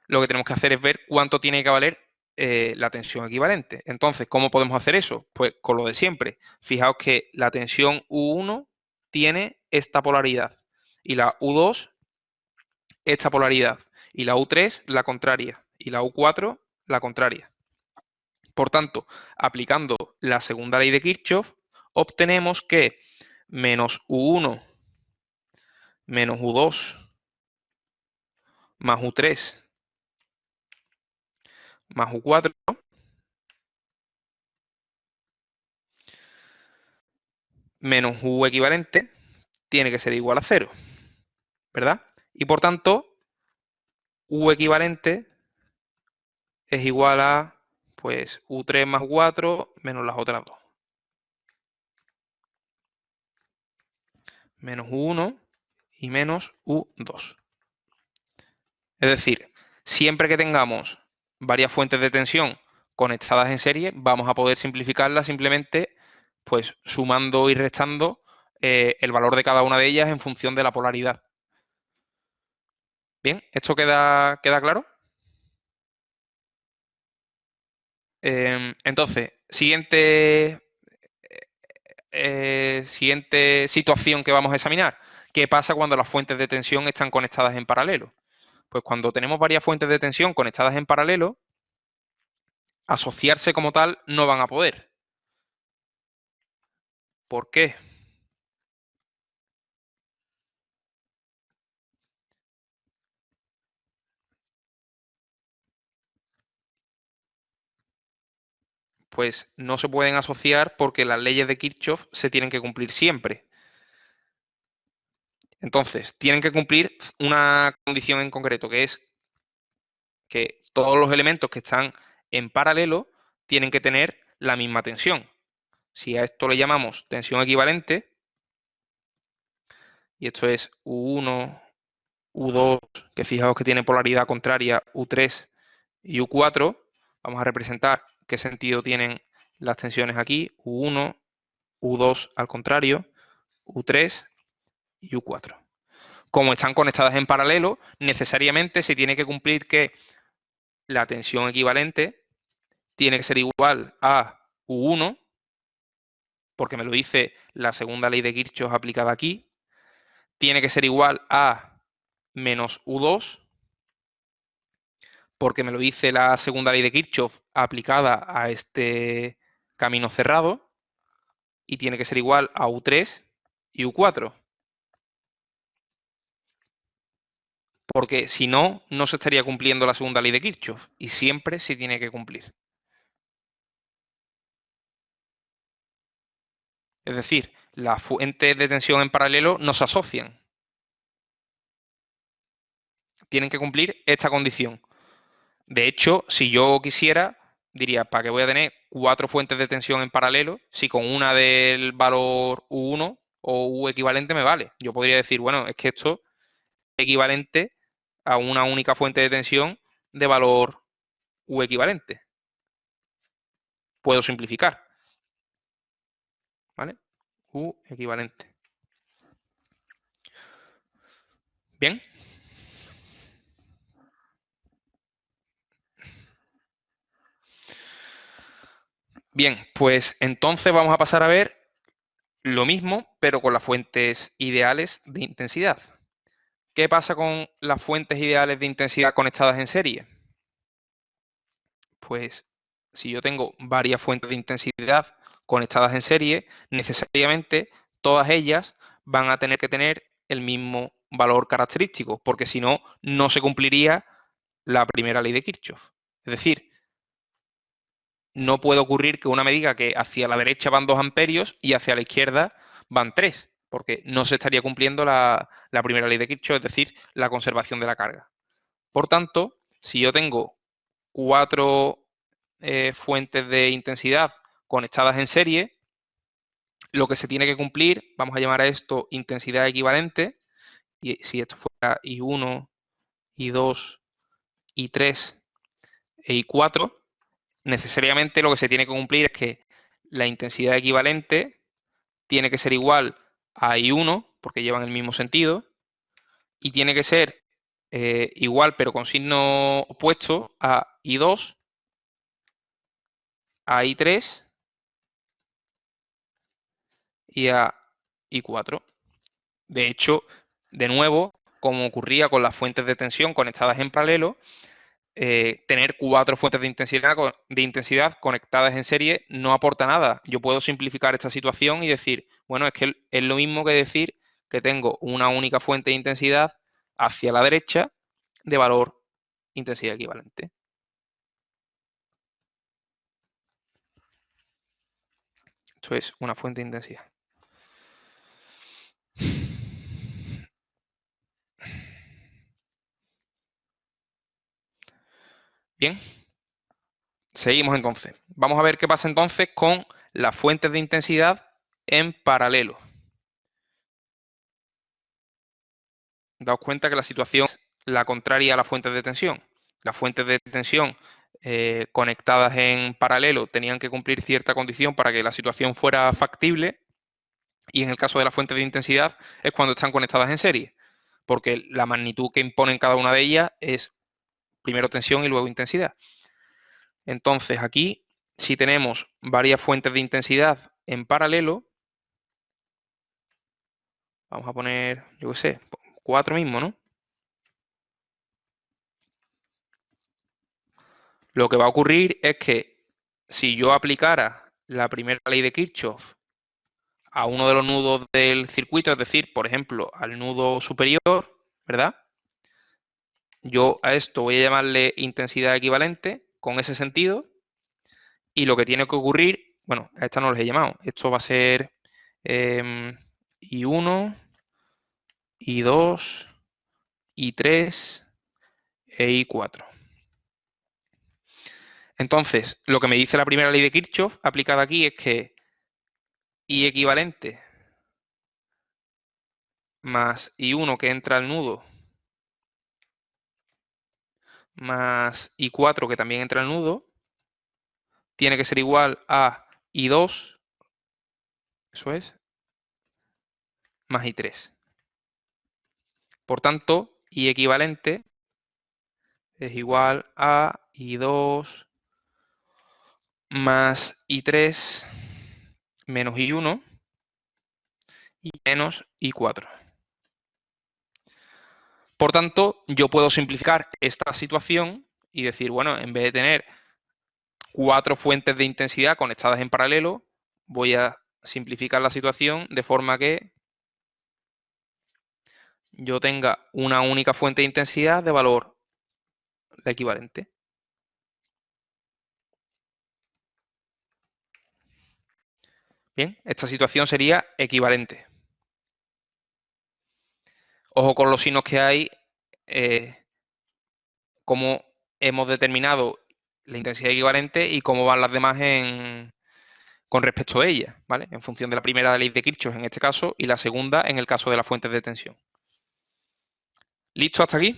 lo que tenemos que hacer es ver cuánto tiene que valer la tensión equivalente. Entonces, ¿cómo podemos hacer eso? Pues con lo de siempre. Fijaos que la tensión U1 tiene esta polaridad y la U2 esta polaridad y la U3 la contraria y la U4 la contraria. Por tanto, aplicando la segunda ley de Kirchhoff, obtenemos que menos U1 menos U2 más U3 más U4 menos U equivalente tiene que ser igual a 0, ¿verdad? Y por tanto, U equivalente es igual a, pues, U3 más U4 menos las otras dos. Menos U1 y menos U2. Es decir, siempre que tengamos varias fuentes de tensión conectadas en serie, vamos a poder simplificarlas simplemente pues sumando y restando el valor de cada una de ellas en función de la polaridad. Bien, ¿esto queda claro? Entonces, siguiente situación que vamos a examinar. ¿Qué pasa cuando las fuentes de tensión están conectadas en paralelo? Pues cuando tenemos varias fuentes de tensión conectadas en paralelo, asociarse como tal no van a poder. ¿Por qué? Pues no se pueden asociar porque las leyes de Kirchhoff se tienen que cumplir siempre. Entonces, tienen que cumplir una condición en concreto, que es que todos los elementos que están en paralelo tienen que tener la misma tensión. Si a esto le llamamos tensión equivalente, y esto es U1, U2, que fijaos que tiene polaridad contraria, U3 y U4, vamos a representar qué sentido tienen las tensiones aquí, U1, U2 al contrario, U3 y U4. Como están conectadas en paralelo, necesariamente se tiene que cumplir que la tensión equivalente tiene que ser igual a U1, porque me lo dice la segunda ley de Kirchhoff aplicada aquí, tiene que ser igual a menos U2, porque me lo dice la segunda ley de Kirchhoff aplicada a este camino cerrado, y tiene que ser igual a U3 y U4, porque si no, no se estaría cumpliendo la segunda ley de Kirchhoff, y siempre se tiene que cumplir. Es decir, las fuentes de tensión en paralelo no se asocian. Tienen que cumplir esta condición. De hecho, si yo quisiera, diría, ¿para qué voy a tener 4 fuentes de tensión en paralelo si con una del valor U1 o U equivalente me vale? Yo podría decir, bueno, es que esto es equivalente a una única fuente de tensión de valor U equivalente. Puedo simplificar, ¿vale? U equivalente. Bien. Bien, pues entonces vamos a pasar a ver lo mismo, pero con las fuentes ideales de intensidad. ¿Qué pasa con las fuentes ideales de intensidad conectadas en serie? Pues si yo tengo varias fuentes de intensidad conectadas en serie, necesariamente todas ellas van a tener que tener el mismo valor característico, porque si no, no se cumpliría la primera ley de Kirchhoff. Es decir, no puede ocurrir que una me diga que hacia la derecha van 2 amperios y hacia la izquierda van 3, porque no se estaría cumpliendo la primera ley de Kirchhoff, es decir, la conservación de la carga. Por tanto, si yo tengo 4 fuentes de intensidad conectadas en serie, lo que se tiene que cumplir, vamos a llamar a esto intensidad equivalente, y si esto fuera I1, I2, I3 e I4, necesariamente lo que se tiene que cumplir es que la intensidad equivalente tiene que ser igual a I1, porque llevan el mismo sentido, y tiene que ser igual, pero con signo opuesto, a I2, a I3 y a I4. De hecho, de nuevo, como ocurría con las fuentes de tensión conectadas en paralelo, tener 4 fuentes de intensidad conectadas en serie no aporta nada. Yo puedo simplificar esta situación y decir, bueno, es que es lo mismo que decir que tengo una única fuente de intensidad hacia la derecha de valor intensidad equivalente. Esto es una fuente de intensidad. Bien, seguimos entonces. Vamos a ver qué pasa entonces con las fuentes de intensidad en paralelo. Daos cuenta que la situación es la contraria a las fuentes de tensión. Las fuentes de tensión conectadas en paralelo tenían que cumplir cierta condición para que la situación fuera factible, y en el caso de las fuentes de intensidad es cuando están conectadas en serie, porque la magnitud que imponen cada una de ellas es primero tensión y luego intensidad. Entonces aquí, si tenemos varias fuentes de intensidad en paralelo, vamos a poner, yo qué sé, 4 mismo, ¿no? Lo que va a ocurrir es que si yo aplicara la primera ley de Kirchhoff a uno de los nudos del circuito, es decir, por ejemplo, al nudo superior, ¿verdad? Yo a esto voy a llamarle intensidad equivalente con ese sentido, y lo que tiene que ocurrir, bueno, a esta no les he llamado, esto va a ser I1, I2, I3 e I4. Entonces, lo que me dice la primera ley de Kirchhoff aplicada aquí es que I equivalente más I1 que entra al nudo más I4 que también entra al nudo tiene que ser igual a I2, eso es, más I3. Por tanto, I equivalente es igual a I2 más I3 menos I1 y menos I4. Por tanto, yo puedo simplificar esta situación y decir, bueno, en vez de tener 4 fuentes de intensidad conectadas en paralelo, voy a simplificar la situación de forma que yo tenga una única fuente de intensidad de valor la equivalente. Bien, esta situación sería equivalente. Ojo con los signos que hay, cómo hemos determinado la intensidad equivalente y cómo van las demás con respecto a ella, ¿vale? En función de la primera ley de Kirchhoff en este caso y la segunda en el caso de las fuentes de tensión. ¿Listo hasta aquí?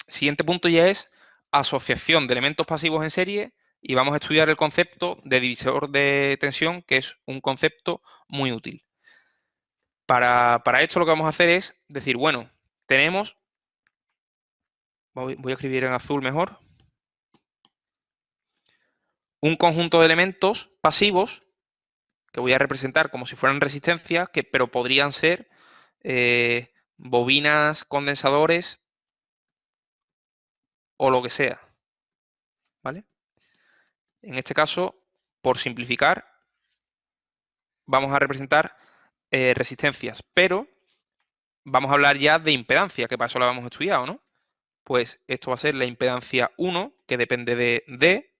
Siguiente punto ya es asociación de elementos pasivos en serie, y vamos a estudiar el concepto de divisor de tensión, que es un concepto muy útil. Para esto lo que vamos a hacer es decir, bueno, tenemos, voy a escribir en azul mejor, un conjunto de elementos pasivos que voy a representar como si fueran resistencias, pero podrían ser bobinas, condensadores o lo que sea, ¿vale? En este caso, por simplificar, vamos a representar resistencias, pero vamos a hablar ya de impedancia, que para eso la hemos estudiado, ¿no? Pues esto va a ser la impedancia 1, que depende de D,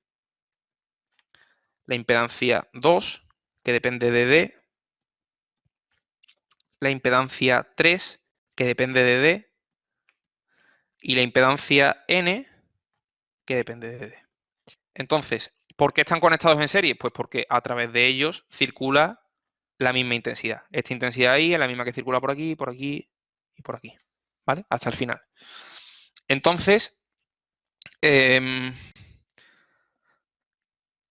la impedancia 2, que depende de D, la impedancia 3, que depende de D, y la impedancia N, que depende de D. Entonces, ¿por qué están conectados en serie? Pues porque a través de ellos circula la misma intensidad. Esta intensidad ahí es la misma que circula por aquí, por aquí y por aquí, ¿vale? Hasta el final. Entonces,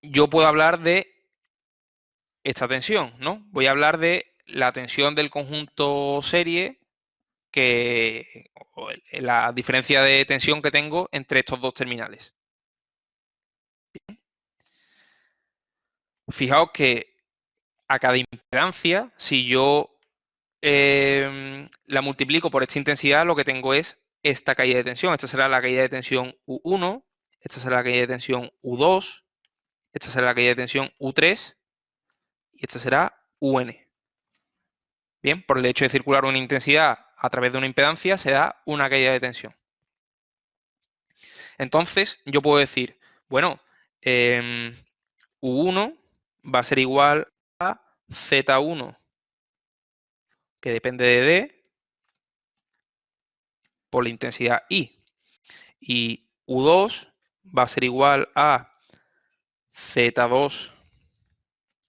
yo puedo hablar de esta tensión, ¿no? Voy a hablar de la tensión del conjunto serie, o la diferencia de tensión que tengo entre estos dos terminales. Bien. Fijaos que a cada impedancia, si yo la multiplico por esta intensidad, lo que tengo es esta caída de tensión. Esta será la caída de tensión U1, esta será la caída de tensión U2, esta será la caída de tensión U3 y esta será UN. Bien, por el hecho de circular una intensidad a través de una impedancia se da una caída de tensión. Entonces, yo puedo decir, bueno, U1 va a ser igual a Z1, que depende de D, por la intensidad I. Y U2 va a ser igual a Z2,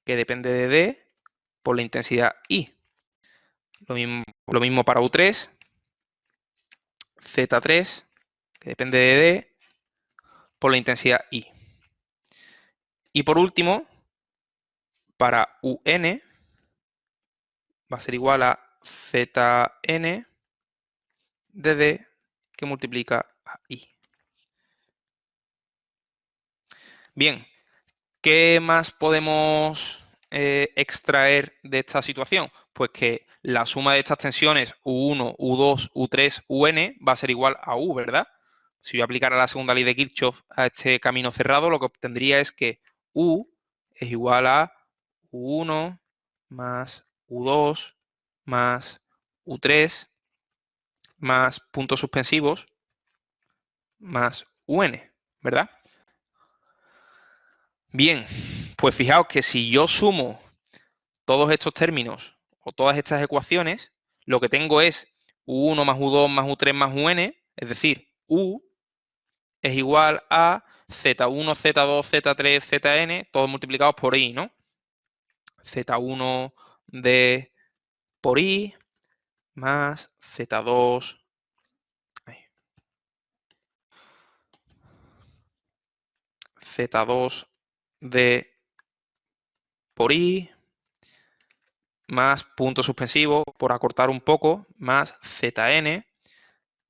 que depende de D, por la intensidad I. Lo mismo para U3, Z3, que depende de D, por la intensidad I. Y por último, para UN, va a ser igual a Zn de D, que multiplica a I. Bien, ¿qué más podemos extraer de esta situación? Pues que la suma de estas tensiones U1, U2, U3, UN va a ser igual a U, ¿verdad? Si yo aplicara la segunda ley de Kirchhoff a este camino cerrado, lo que obtendría es que U es igual a U1 más U2 más U3 más puntos suspensivos más UN, ¿verdad? Bien, pues fijaos que si yo sumo todos estos términos o todas estas ecuaciones, lo que tengo es U1 más U2 más U3 más UN, es decir, U es igual a Z1, Z2, Z3, Zn, todos multiplicados por I, ¿no? Z1 de por I más Z2, Z2 de por I más punto suspensivo, por acortar un poco, más Zn,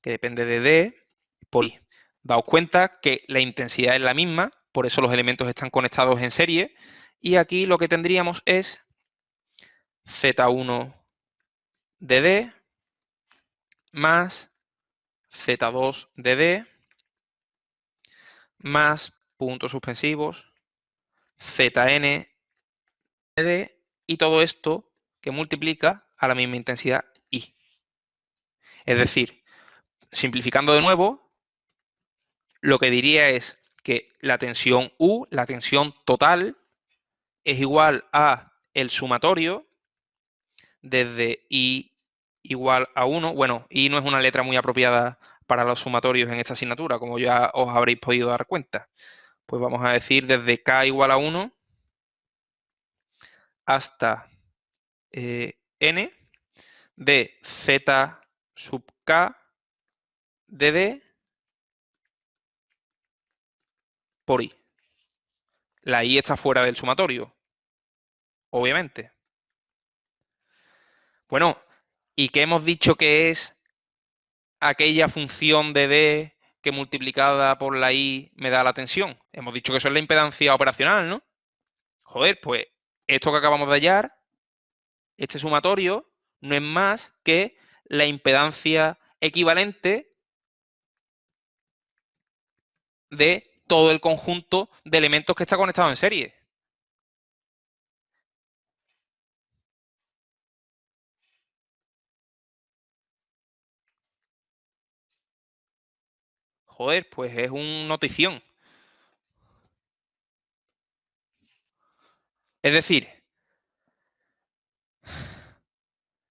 que depende de D, por I. Daos cuenta que la intensidad es la misma, por eso los elementos están conectados en serie, y aquí lo que tendríamos es Z1 de D más Z2 de D más puntos suspensivos Zn de D, y todo esto que multiplica a la misma intensidad I. Es decir, simplificando de nuevo, lo que diría es que la tensión U, la tensión total, es igual a el sumatorio desde I igual a 1. Bueno, I no es una letra muy apropiada para los sumatorios en esta asignatura, como ya os habréis podido dar cuenta. Pues vamos a decir desde K igual a 1 hasta N de Z sub K de D por I. La I está fuera del sumatorio, obviamente. Bueno, ¿y qué hemos dicho que es aquella función de D que multiplicada por la I me da la tensión? Hemos dicho que eso es la impedancia operacional, ¿no? Joder, pues esto que acabamos de hallar, este sumatorio, no es más que la impedancia equivalente de todo el conjunto de elementos que está conectado en serie. Joder, pues es un notición. Es decir,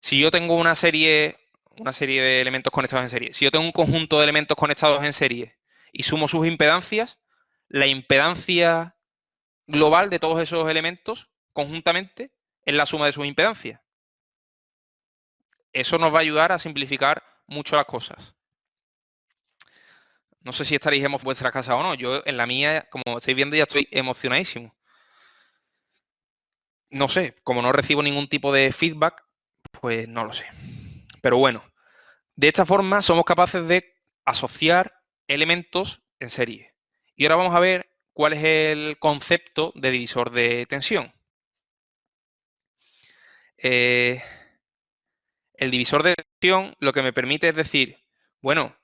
si yo tengo una serie de elementos conectados en serie, si yo tengo un conjunto de elementos conectados en serie y sumo sus impedancias, la impedancia global de todos esos elementos conjuntamente es la suma de sus impedancias. Eso nos va a ayudar a simplificar mucho las cosas. No sé si estaréis en vuestra casa o no. Yo en la mía, como estáis viendo, ya estoy emocionadísimo. No sé, como no recibo ningún tipo de feedback, pues no lo sé. Pero bueno, de esta forma somos capaces de asociar elementos en serie. Y ahora vamos a ver cuál es el concepto de divisor de tensión. Eh, el divisor de tensión lo que me permite es decir, bueno,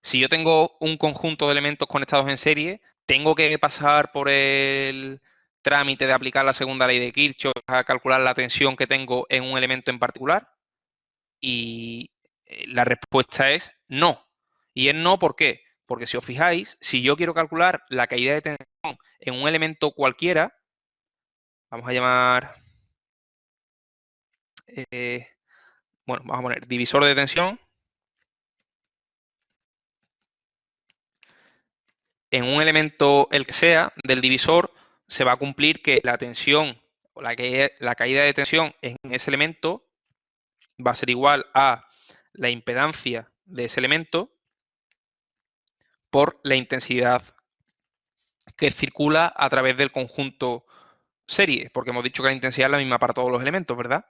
si yo tengo un conjunto de elementos conectados en serie, tengo que pasar por el trámite de aplicar la segunda ley de Kirchhoff a calcular la tensión que tengo en un elemento en particular. Y la respuesta es no. Y es no, ¿por qué? Porque si os fijáis, si yo quiero calcular la caída de tensión en un elemento cualquiera, vamos a llamar, bueno, vamos a poner divisor de tensión, en un elemento, el que sea, del divisor, se va a cumplir que la tensión o la caída de tensión en ese elemento va a ser igual a la impedancia de ese elemento por la intensidad que circula a través del conjunto serie, porque hemos dicho que la intensidad es la misma para todos los elementos, ¿verdad?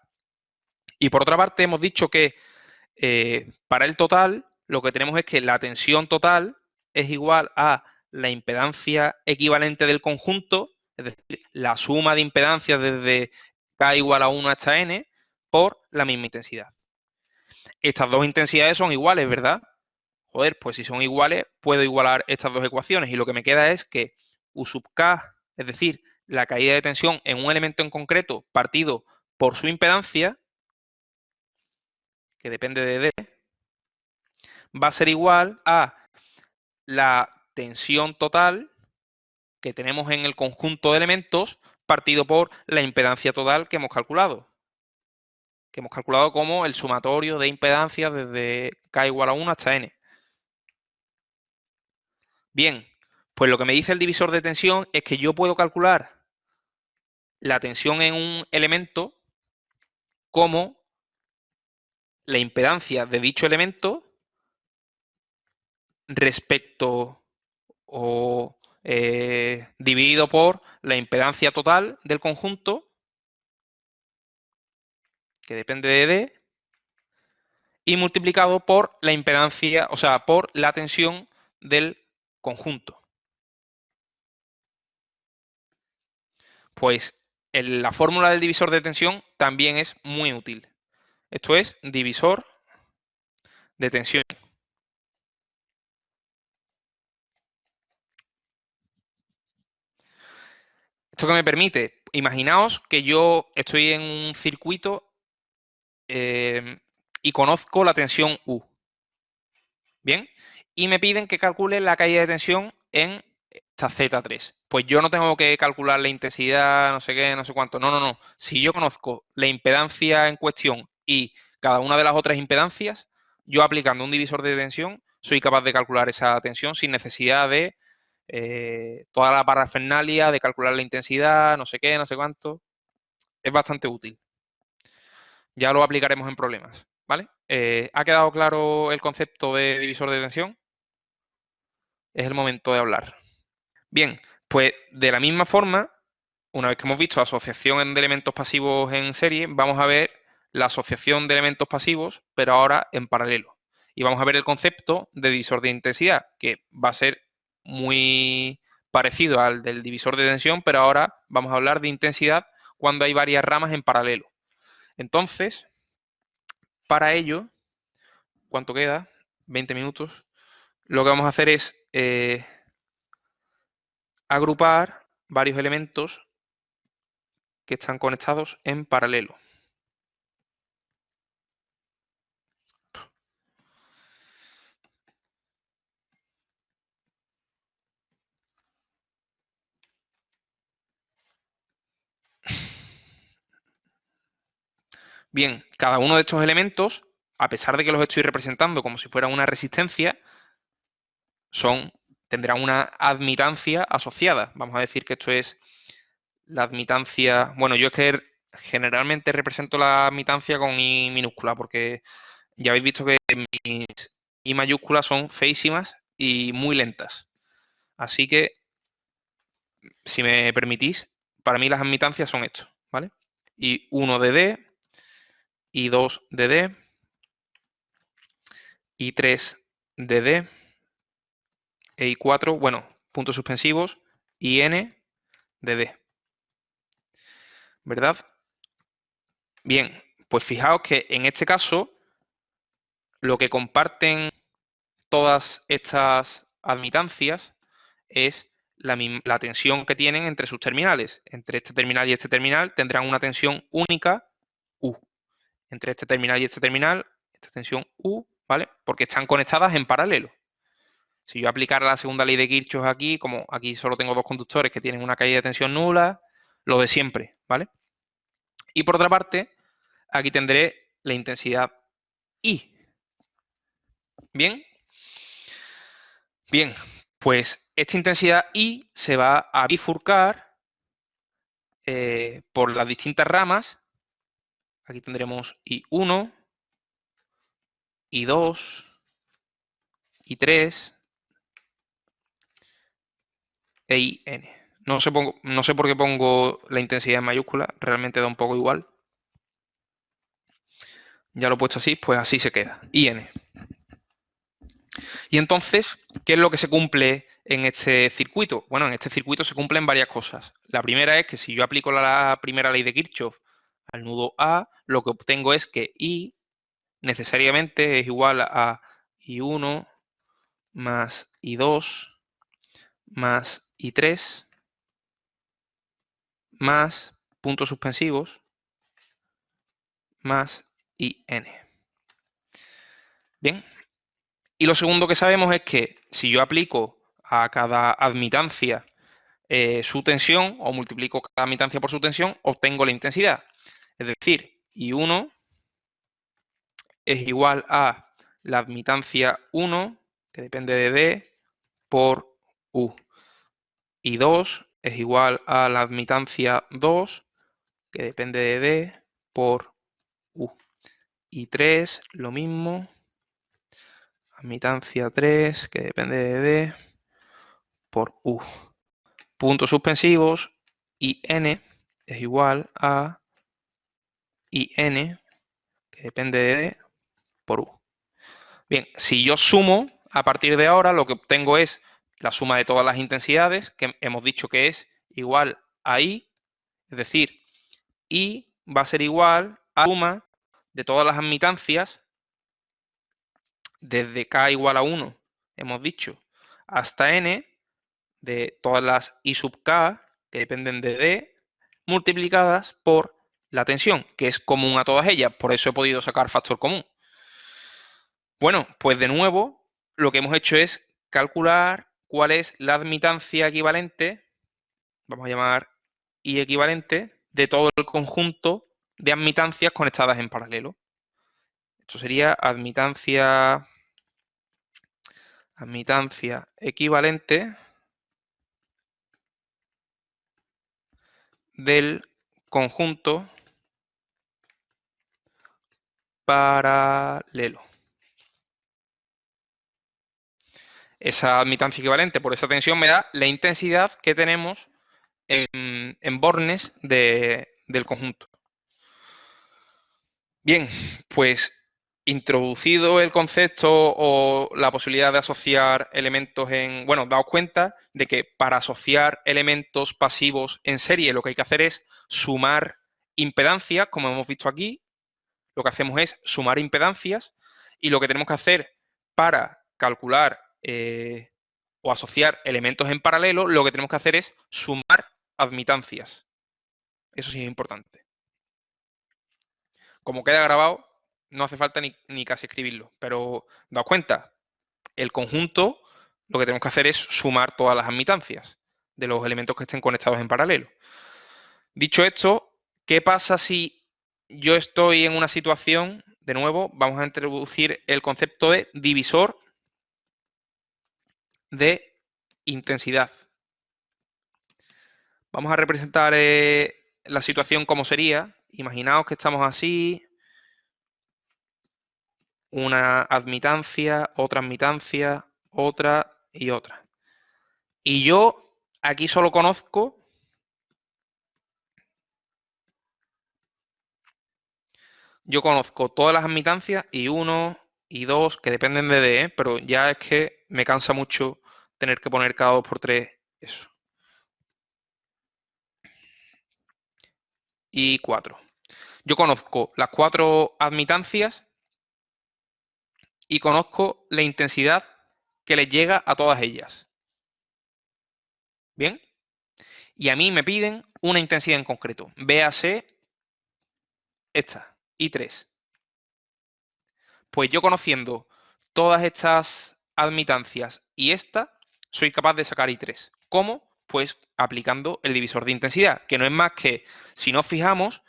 Y por otra parte, hemos dicho que para el total, lo que tenemos es que la tensión total es igual a la impedancia equivalente del conjunto, es decir, la suma de impedancias desde K igual a 1 hasta N, por la misma intensidad. Estas dos intensidades son iguales, ¿verdad? Joder, pues si son iguales, puedo igualar estas dos ecuaciones y lo que me queda es que U sub K, es decir, la caída de tensión en un elemento en concreto partido por su impedancia, que depende de D, va a ser igual a la tensión total que tenemos en el conjunto de elementos partido por la impedancia total que hemos calculado como el sumatorio de impedancias desde K igual a 1 hasta N. Bien, pues lo que me dice el divisor de tensión es que yo puedo calcular la tensión en un elemento como la impedancia de dicho elemento respecto o dividido por la impedancia total del conjunto, que depende de D, y multiplicado por la impedancia, o sea, por la tensión del conjunto. Pues la fórmula del divisor de tensión también es muy útil. Esto es divisor de tensión. ¿Esto qué me permite? Imaginaos que yo estoy en un circuito y conozco la tensión U. Bien, y me piden que calcule la caída de tensión en esta Z3. Pues yo no tengo que calcular la intensidad, no sé qué, no sé cuánto. No, no, no. Si yo conozco la impedancia en cuestión y cada una de las otras impedancias, yo aplicando un divisor de tensión, soy capaz de calcular esa tensión sin necesidad de toda la parafernalia, de calcular la intensidad, no sé qué, no sé cuánto. Es bastante útil. Ya lo aplicaremos en problemas, ¿vale? ¿Ha quedado claro el concepto de divisor de tensión? Es el momento de hablar. Bien, pues de la misma forma, una vez que hemos visto asociación de elementos pasivos en serie, vamos a ver la asociación de elementos pasivos, pero ahora en paralelo. Y vamos a ver el concepto de divisor de intensidad, que va a ser muy parecido al del divisor de tensión, pero ahora vamos a hablar de intensidad cuando hay varias ramas en paralelo. Entonces, para ello, ¿cuánto queda? 20 minutos. Lo que vamos a hacer es agrupar varios elementos que están conectados en paralelo. Bien, cada uno de estos elementos, a pesar de que los estoy representando como si fuera una resistencia, tendrán una admitancia asociada. Vamos a decir que esto es la admitancia. Bueno, yo es que generalmente represento la admitancia con I minúscula, porque ya habéis visto que mis I mayúsculas son feísimas y muy lentas. Así que, si me permitís, para mí las admitancias son esto, ¿vale? Y 1 de D, y 2 de D, y 3 de D, e I4, bueno, puntos suspensivos, y N de D, ¿verdad? Bien, pues fijaos que en este caso lo que comparten todas estas admitancias es la tensión que tienen entre sus terminales. Entre este terminal y este terminal tendrán una tensión única U. Entre este terminal y este terminal, esta tensión U, ¿vale? Porque están conectadas en paralelo. Si yo aplicara la segunda ley de Kirchhoff aquí, como aquí solo tengo dos conductores que tienen una caída de tensión nula, lo de siempre, ¿vale? Y por otra parte, aquí tendré la intensidad I. Bien, bien, pues esta intensidad I se va a bifurcar por las distintas ramas. Aquí tendremos I1, I2, I3 e IN. No sé por qué pongo la intensidad en mayúscula, realmente da un poco igual. Ya lo he puesto así, pues así se queda, IN. Y entonces, ¿qué es lo que se cumple en este circuito? Bueno, en este circuito se cumplen varias cosas. La primera es que si yo aplico la primera ley de Kirchhoff al nudo A, lo que obtengo es que I necesariamente es igual a I1 más I2 más I3 más puntos suspensivos más IN. Bien, y lo segundo que sabemos es que si yo aplico a cada admitancia su tensión o multiplico cada admitancia por su tensión, obtengo la intensidad. Es decir, I1 es igual a la admitancia 1, que depende de D, por U. I2 es igual a la admitancia 2, que depende de D, por U. I3, lo mismo. Admitancia 3, que depende de D, por U. Puntos suspensivos, IN es igual a IN, que depende de D, por U. Bien, si yo sumo, a partir de ahora lo que obtengo es la suma de todas las intensidades, que hemos dicho que es igual a I, es decir, I va a ser igual a la suma de todas las admitancias, desde K igual a 1, hemos dicho, hasta N, de todas las I sub K, que dependen de D, multiplicadas por la tensión, que es común a todas ellas, por eso he podido sacar factor común. Bueno, pues de nuevo, lo que hemos hecho es calcular cuál es la admitancia equivalente, vamos a llamar I equivalente, de todo el conjunto de admitancias conectadas en paralelo. Esto sería admitancia equivalente del conjunto paralelo. Esa admitancia equivalente por esa tensión me da la intensidad que tenemos en bornes del conjunto. Bien, pues introducido el concepto o la posibilidad de asociar elementos en... Bueno, daos cuenta de que para asociar elementos pasivos en serie lo que hay que hacer es sumar impedancias, como hemos visto aquí. Lo que hacemos es sumar impedancias y lo que tenemos que hacer para calcular o asociar elementos en paralelo, lo que tenemos que hacer es sumar admitancias. Eso sí es importante. Como queda grabado, no hace falta ni casi escribirlo, pero daos cuenta, el conjunto lo que tenemos que hacer es sumar todas las admitancias de los elementos que estén conectados en paralelo. Dicho esto, ¿qué pasa si yo estoy en una situación, de nuevo, vamos a introducir el concepto de divisor de intensidad? Vamos a representar la situación como sería. Imaginaos que estamos así, una admitancia, otra admitancia, otra y otra. Y yo aquí solo conozco todas las admitancias y 1 y 2 que dependen de D, pero ya es que me cansa mucho tener que poner cada 2 por 3 eso. Y 4. Yo conozco las 4 admitancias y conozco la intensidad que les llega a todas ellas. ¿Bien? Y a mí me piden una intensidad en concreto. Véase esta, I3. Pues yo conociendo todas estas admitancias y esta, soy capaz de sacar I3. ¿Cómo? Pues aplicando el divisor de intensidad, que no es más que, si nos fijamos,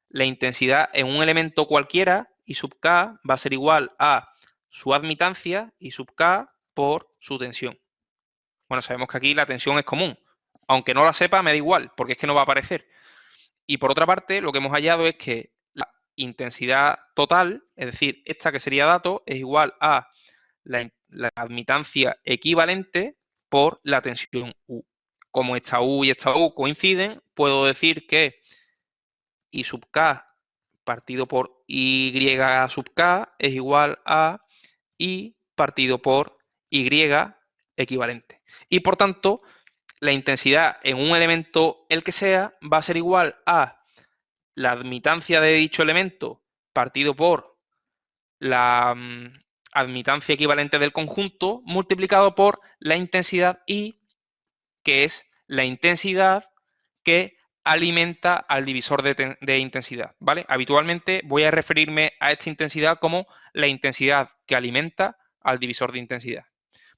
la intensidad en un elemento cualquiera, I sub K, va a ser igual a su admitancia, I sub K, por su tensión. Bueno, sabemos que aquí la tensión es común. Aunque no la sepa, me da igual, porque es que no va a aparecer. Y por otra parte, lo que hemos hallado es que la intensidad total, es decir, esta que sería dato, es igual a la admitancia equivalente por la tensión U. Como esta U y esta U coinciden, puedo decir que I sub K partido por Y sub K es igual a I partido por Y equivalente. Y por tanto, la intensidad en un elemento, el que sea, va a ser igual a la admitancia de dicho elemento partido por la admitancia equivalente del conjunto multiplicado por la intensidad I, que es la intensidad que alimenta al divisor de intensidad, ¿vale? Habitualmente voy a referirme a esta intensidad como la intensidad que alimenta al divisor de intensidad.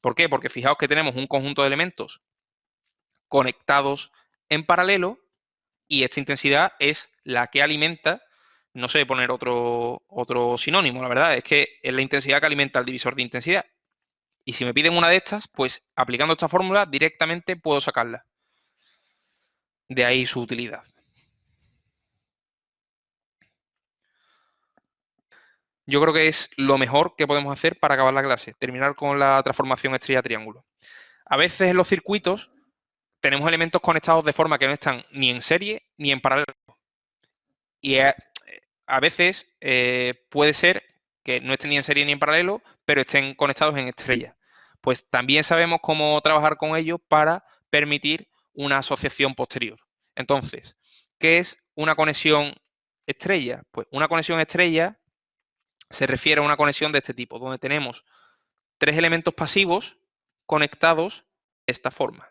¿Por qué? Porque fijaos que tenemos un conjunto de elementos conectados en paralelo y esta intensidad es la que alimenta, no sé poner otro sinónimo, la verdad, es que es la intensidad que alimenta al divisor de intensidad. Y si me piden una de estas, pues aplicando esta fórmula directamente puedo sacarla. De ahí su utilidad. Yo creo que es lo mejor que podemos hacer para acabar la clase, terminar con la transformación estrella-triángulo. A veces en los circuitos tenemos elementos conectados de forma que no están ni en serie ni en paralelo. Y a veces puede ser que no estén ni en serie ni en paralelo, pero estén conectados en estrella. Pues también sabemos cómo trabajar con ellos para permitir una asociación posterior. Entonces, ¿qué es una conexión estrella? Pues una conexión estrella se refiere a una conexión de este tipo, donde tenemos tres elementos pasivos conectados de esta forma.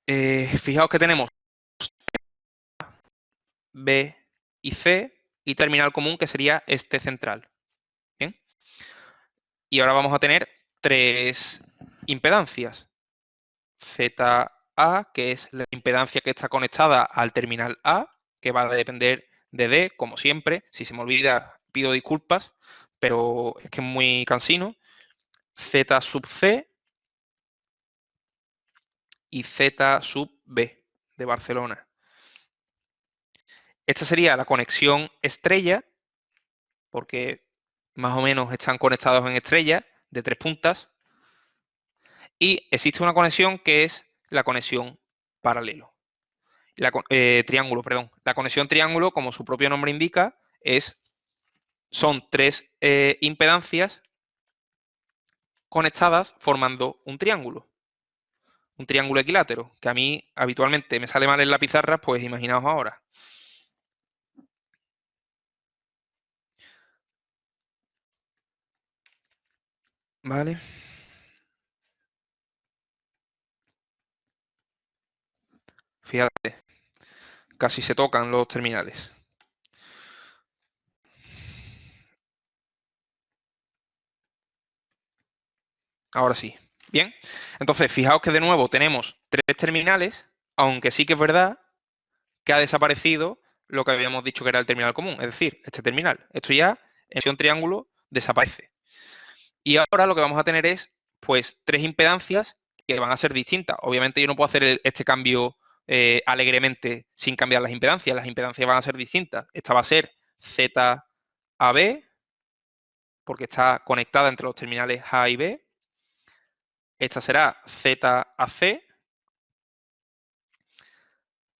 Fijaos que tenemos B y C y terminal común que sería este central. ¿Bien? Y ahora vamos a tener tres impedancias. ZA, que es la impedancia que está conectada al terminal A, que va a depender de D, como siempre. Si se me olvida, pido disculpas, pero es que es muy cansino. Z sub C y Z sub B de Barcelona. Esta sería la conexión estrella, porque más o menos están conectados en estrella de tres puntas. Y existe una conexión que es la conexión paralelo. Triángulo, perdón. La conexión triángulo, como su propio nombre indica, son tres impedancias conectadas formando un triángulo equilátero, que a mí habitualmente me sale mal en la pizarra, pues imaginaos ahora. ¿Vale? Fíjate, casi se tocan los terminales. Ahora sí. Bien, entonces fijaos que de nuevo tenemos tres terminales, aunque sí que es verdad que ha desaparecido lo que habíamos dicho que era el terminal común, es decir, este terminal. Esto ya en un triángulo desaparece. Y ahora lo que vamos a tener es, pues, tres impedancias que van a ser distintas. Obviamente yo no puedo hacer este cambio alegremente sin cambiar las impedancias. Las impedancias van a ser distintas. Esta va a ser ZAB, porque está conectada entre los terminales A y B. Esta será ZAC,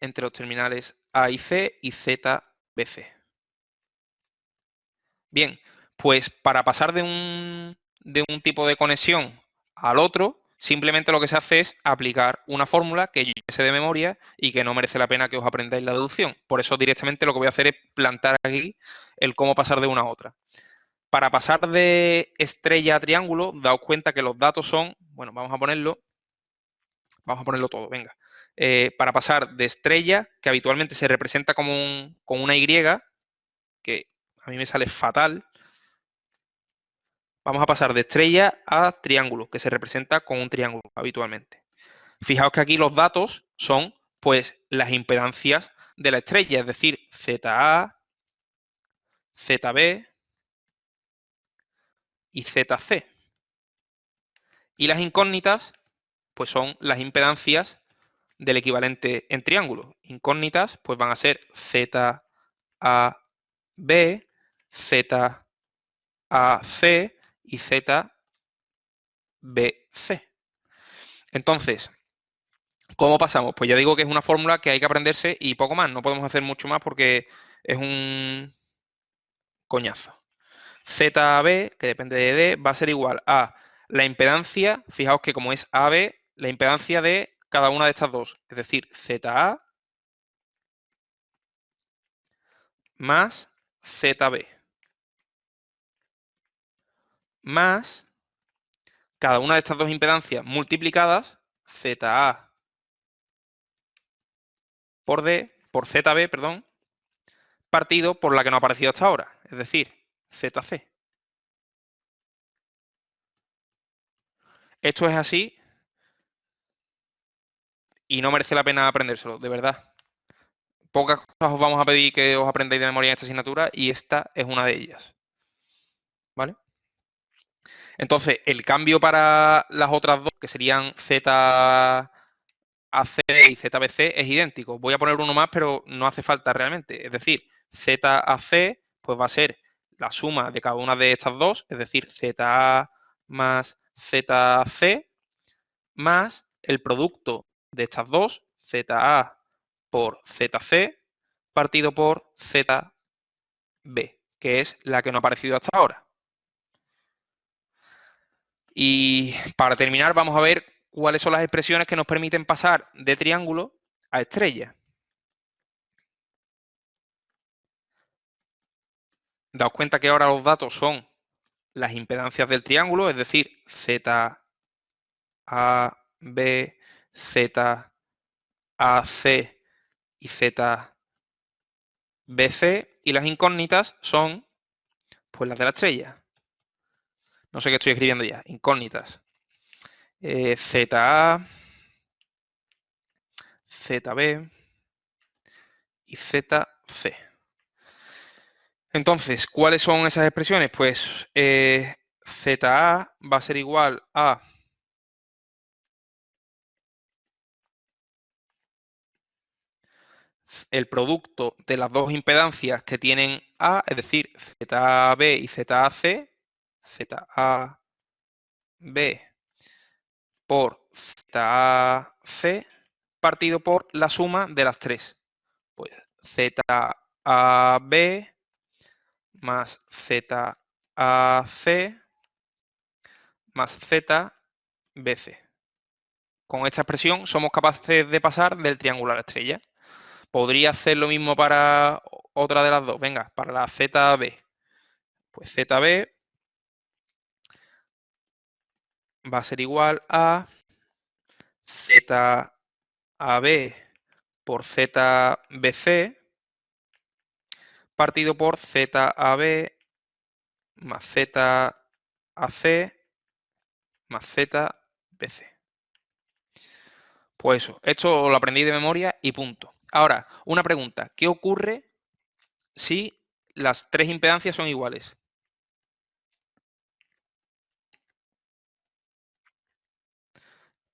entre los terminales A y C, y ZBC. Bien, pues para pasar de un tipo de conexión al otro, simplemente lo que se hace es aplicar una fórmula que yo sé de memoria y que no merece la pena que os aprendáis la deducción. Por eso directamente lo que voy a hacer es plantar aquí el cómo pasar de una a otra. Para pasar de estrella a triángulo, daos cuenta que los datos son, bueno, vamos a ponerlo todo, venga. Para pasar de estrella, que habitualmente se representa como con una Y, que a mí me sale fatal, vamos a pasar de estrella a triángulo, que se representa con un triángulo habitualmente. Fijaos que aquí los datos son pues las impedancias de la estrella, es decir, ZA, ZB y ZC. Y las incógnitas, pues son las impedancias del equivalente en triángulo. Incógnitas, pues van a ser ZAB, ZAC y ZBC. Entonces, ¿cómo pasamos? Pues ya digo que es una fórmula que hay que aprenderse y poco más. No podemos hacer mucho más porque es un coñazo. ZB, que depende de D, va a ser igual a la impedancia, fijaos que como es AB, la impedancia de cada una de estas dos, es decir, ZA más ZB, más cada una de estas dos impedancias multiplicadas, ZA por D, por ZB, perdón, partido por la que no ha aparecido hasta ahora, es decir, ZC. Esto es así y no merece la pena aprendérselo, de verdad. Pocas cosas os vamos a pedir que os aprendáis de memoria en esta asignatura y esta es una de ellas. ¿Vale? Entonces, el cambio para las otras dos, que serían ZAC y ZBC, es idéntico. Voy a poner uno más, pero no hace falta realmente. Es decir, ZAC pues va a ser la suma de cada una de estas dos, es decir, ZA más ZC, más el producto de estas dos, ZA por ZC, partido por ZB, que es la que no ha aparecido hasta ahora. Y para terminar, vamos a ver cuáles son las expresiones que nos permiten pasar de triángulo a estrella. Daos cuenta que ahora los datos son las impedancias del triángulo, es decir, ZAB, ZAC y ZBC, y las incógnitas son pues las de la estrella. No sé qué estoy escribiendo ya, incógnitas. ZA, ZB y ZC. Entonces, ¿cuáles son esas expresiones? Pues ZA va a ser igual a el producto de las dos impedancias que tienen A, es decir, ZAB y ZAC, ZAB por ZAC, partido por la suma de las tres. Pues ZAB más ZAC más ZBC. Con esta expresión somos capaces de pasar del triángulo a la estrella. ¿Podría hacer lo mismo para otra de las dos? Venga, para la ZB. Pues ZB va a ser igual a ZAB por ZBC partido por ZAB más ZAC más ZBC. Pues eso, esto lo aprendí de memoria y punto. Ahora, una pregunta. ¿Qué ocurre si las tres impedancias son iguales?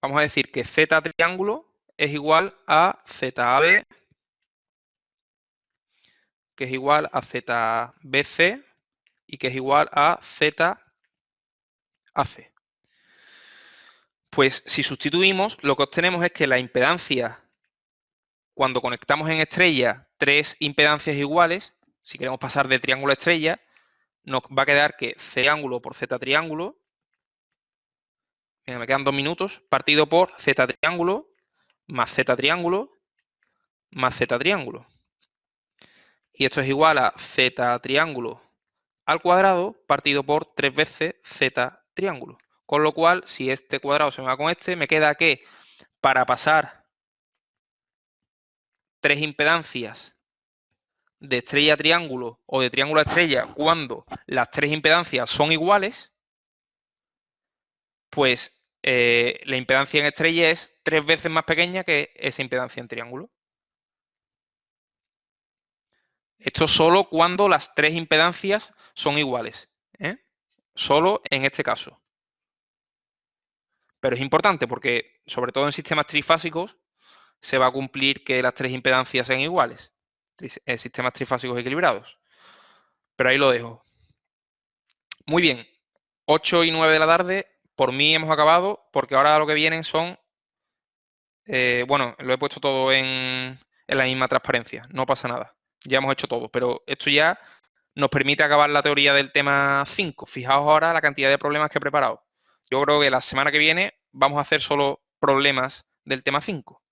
Vamos a decir que Z triángulo es igual a ZAB, que es igual a ZBC y que es igual a ZAC. Pues si sustituimos, lo que obtenemos es que la impedancia, cuando conectamos en estrella tres impedancias iguales, si queremos pasar de triángulo a estrella, nos va a quedar que C triángulo por Z triángulo, venga, me quedan 2 minutos, partido por Z triángulo más Z triángulo más Z triángulo. Y esto es igual a Z triángulo al cuadrado partido por 3 veces Z triángulo. Con lo cual, si este cuadrado se me va con este, me queda que para pasar tres impedancias de estrella a triángulo o de triángulo a estrella cuando las tres impedancias son iguales, pues la impedancia en estrella es 3 veces más pequeña que esa impedancia en triángulo. Esto solo cuando las tres impedancias son iguales, ¿eh? Solo en este caso. Pero es importante porque, sobre todo en sistemas trifásicos, se va a cumplir que las tres impedancias sean iguales. Sistemas trifásicos equilibrados. Pero ahí lo dejo. Muy bien. 8 y 9 de la tarde. Por mí hemos acabado, porque ahora lo que vienen son... bueno, lo he puesto todo en la misma transparencia. No pasa nada. Ya hemos hecho todo. Pero esto ya nos permite acabar la teoría del tema 5. Fijaos ahora la cantidad de problemas que he preparado. Yo creo que la semana que viene vamos a hacer solo problemas del tema 5.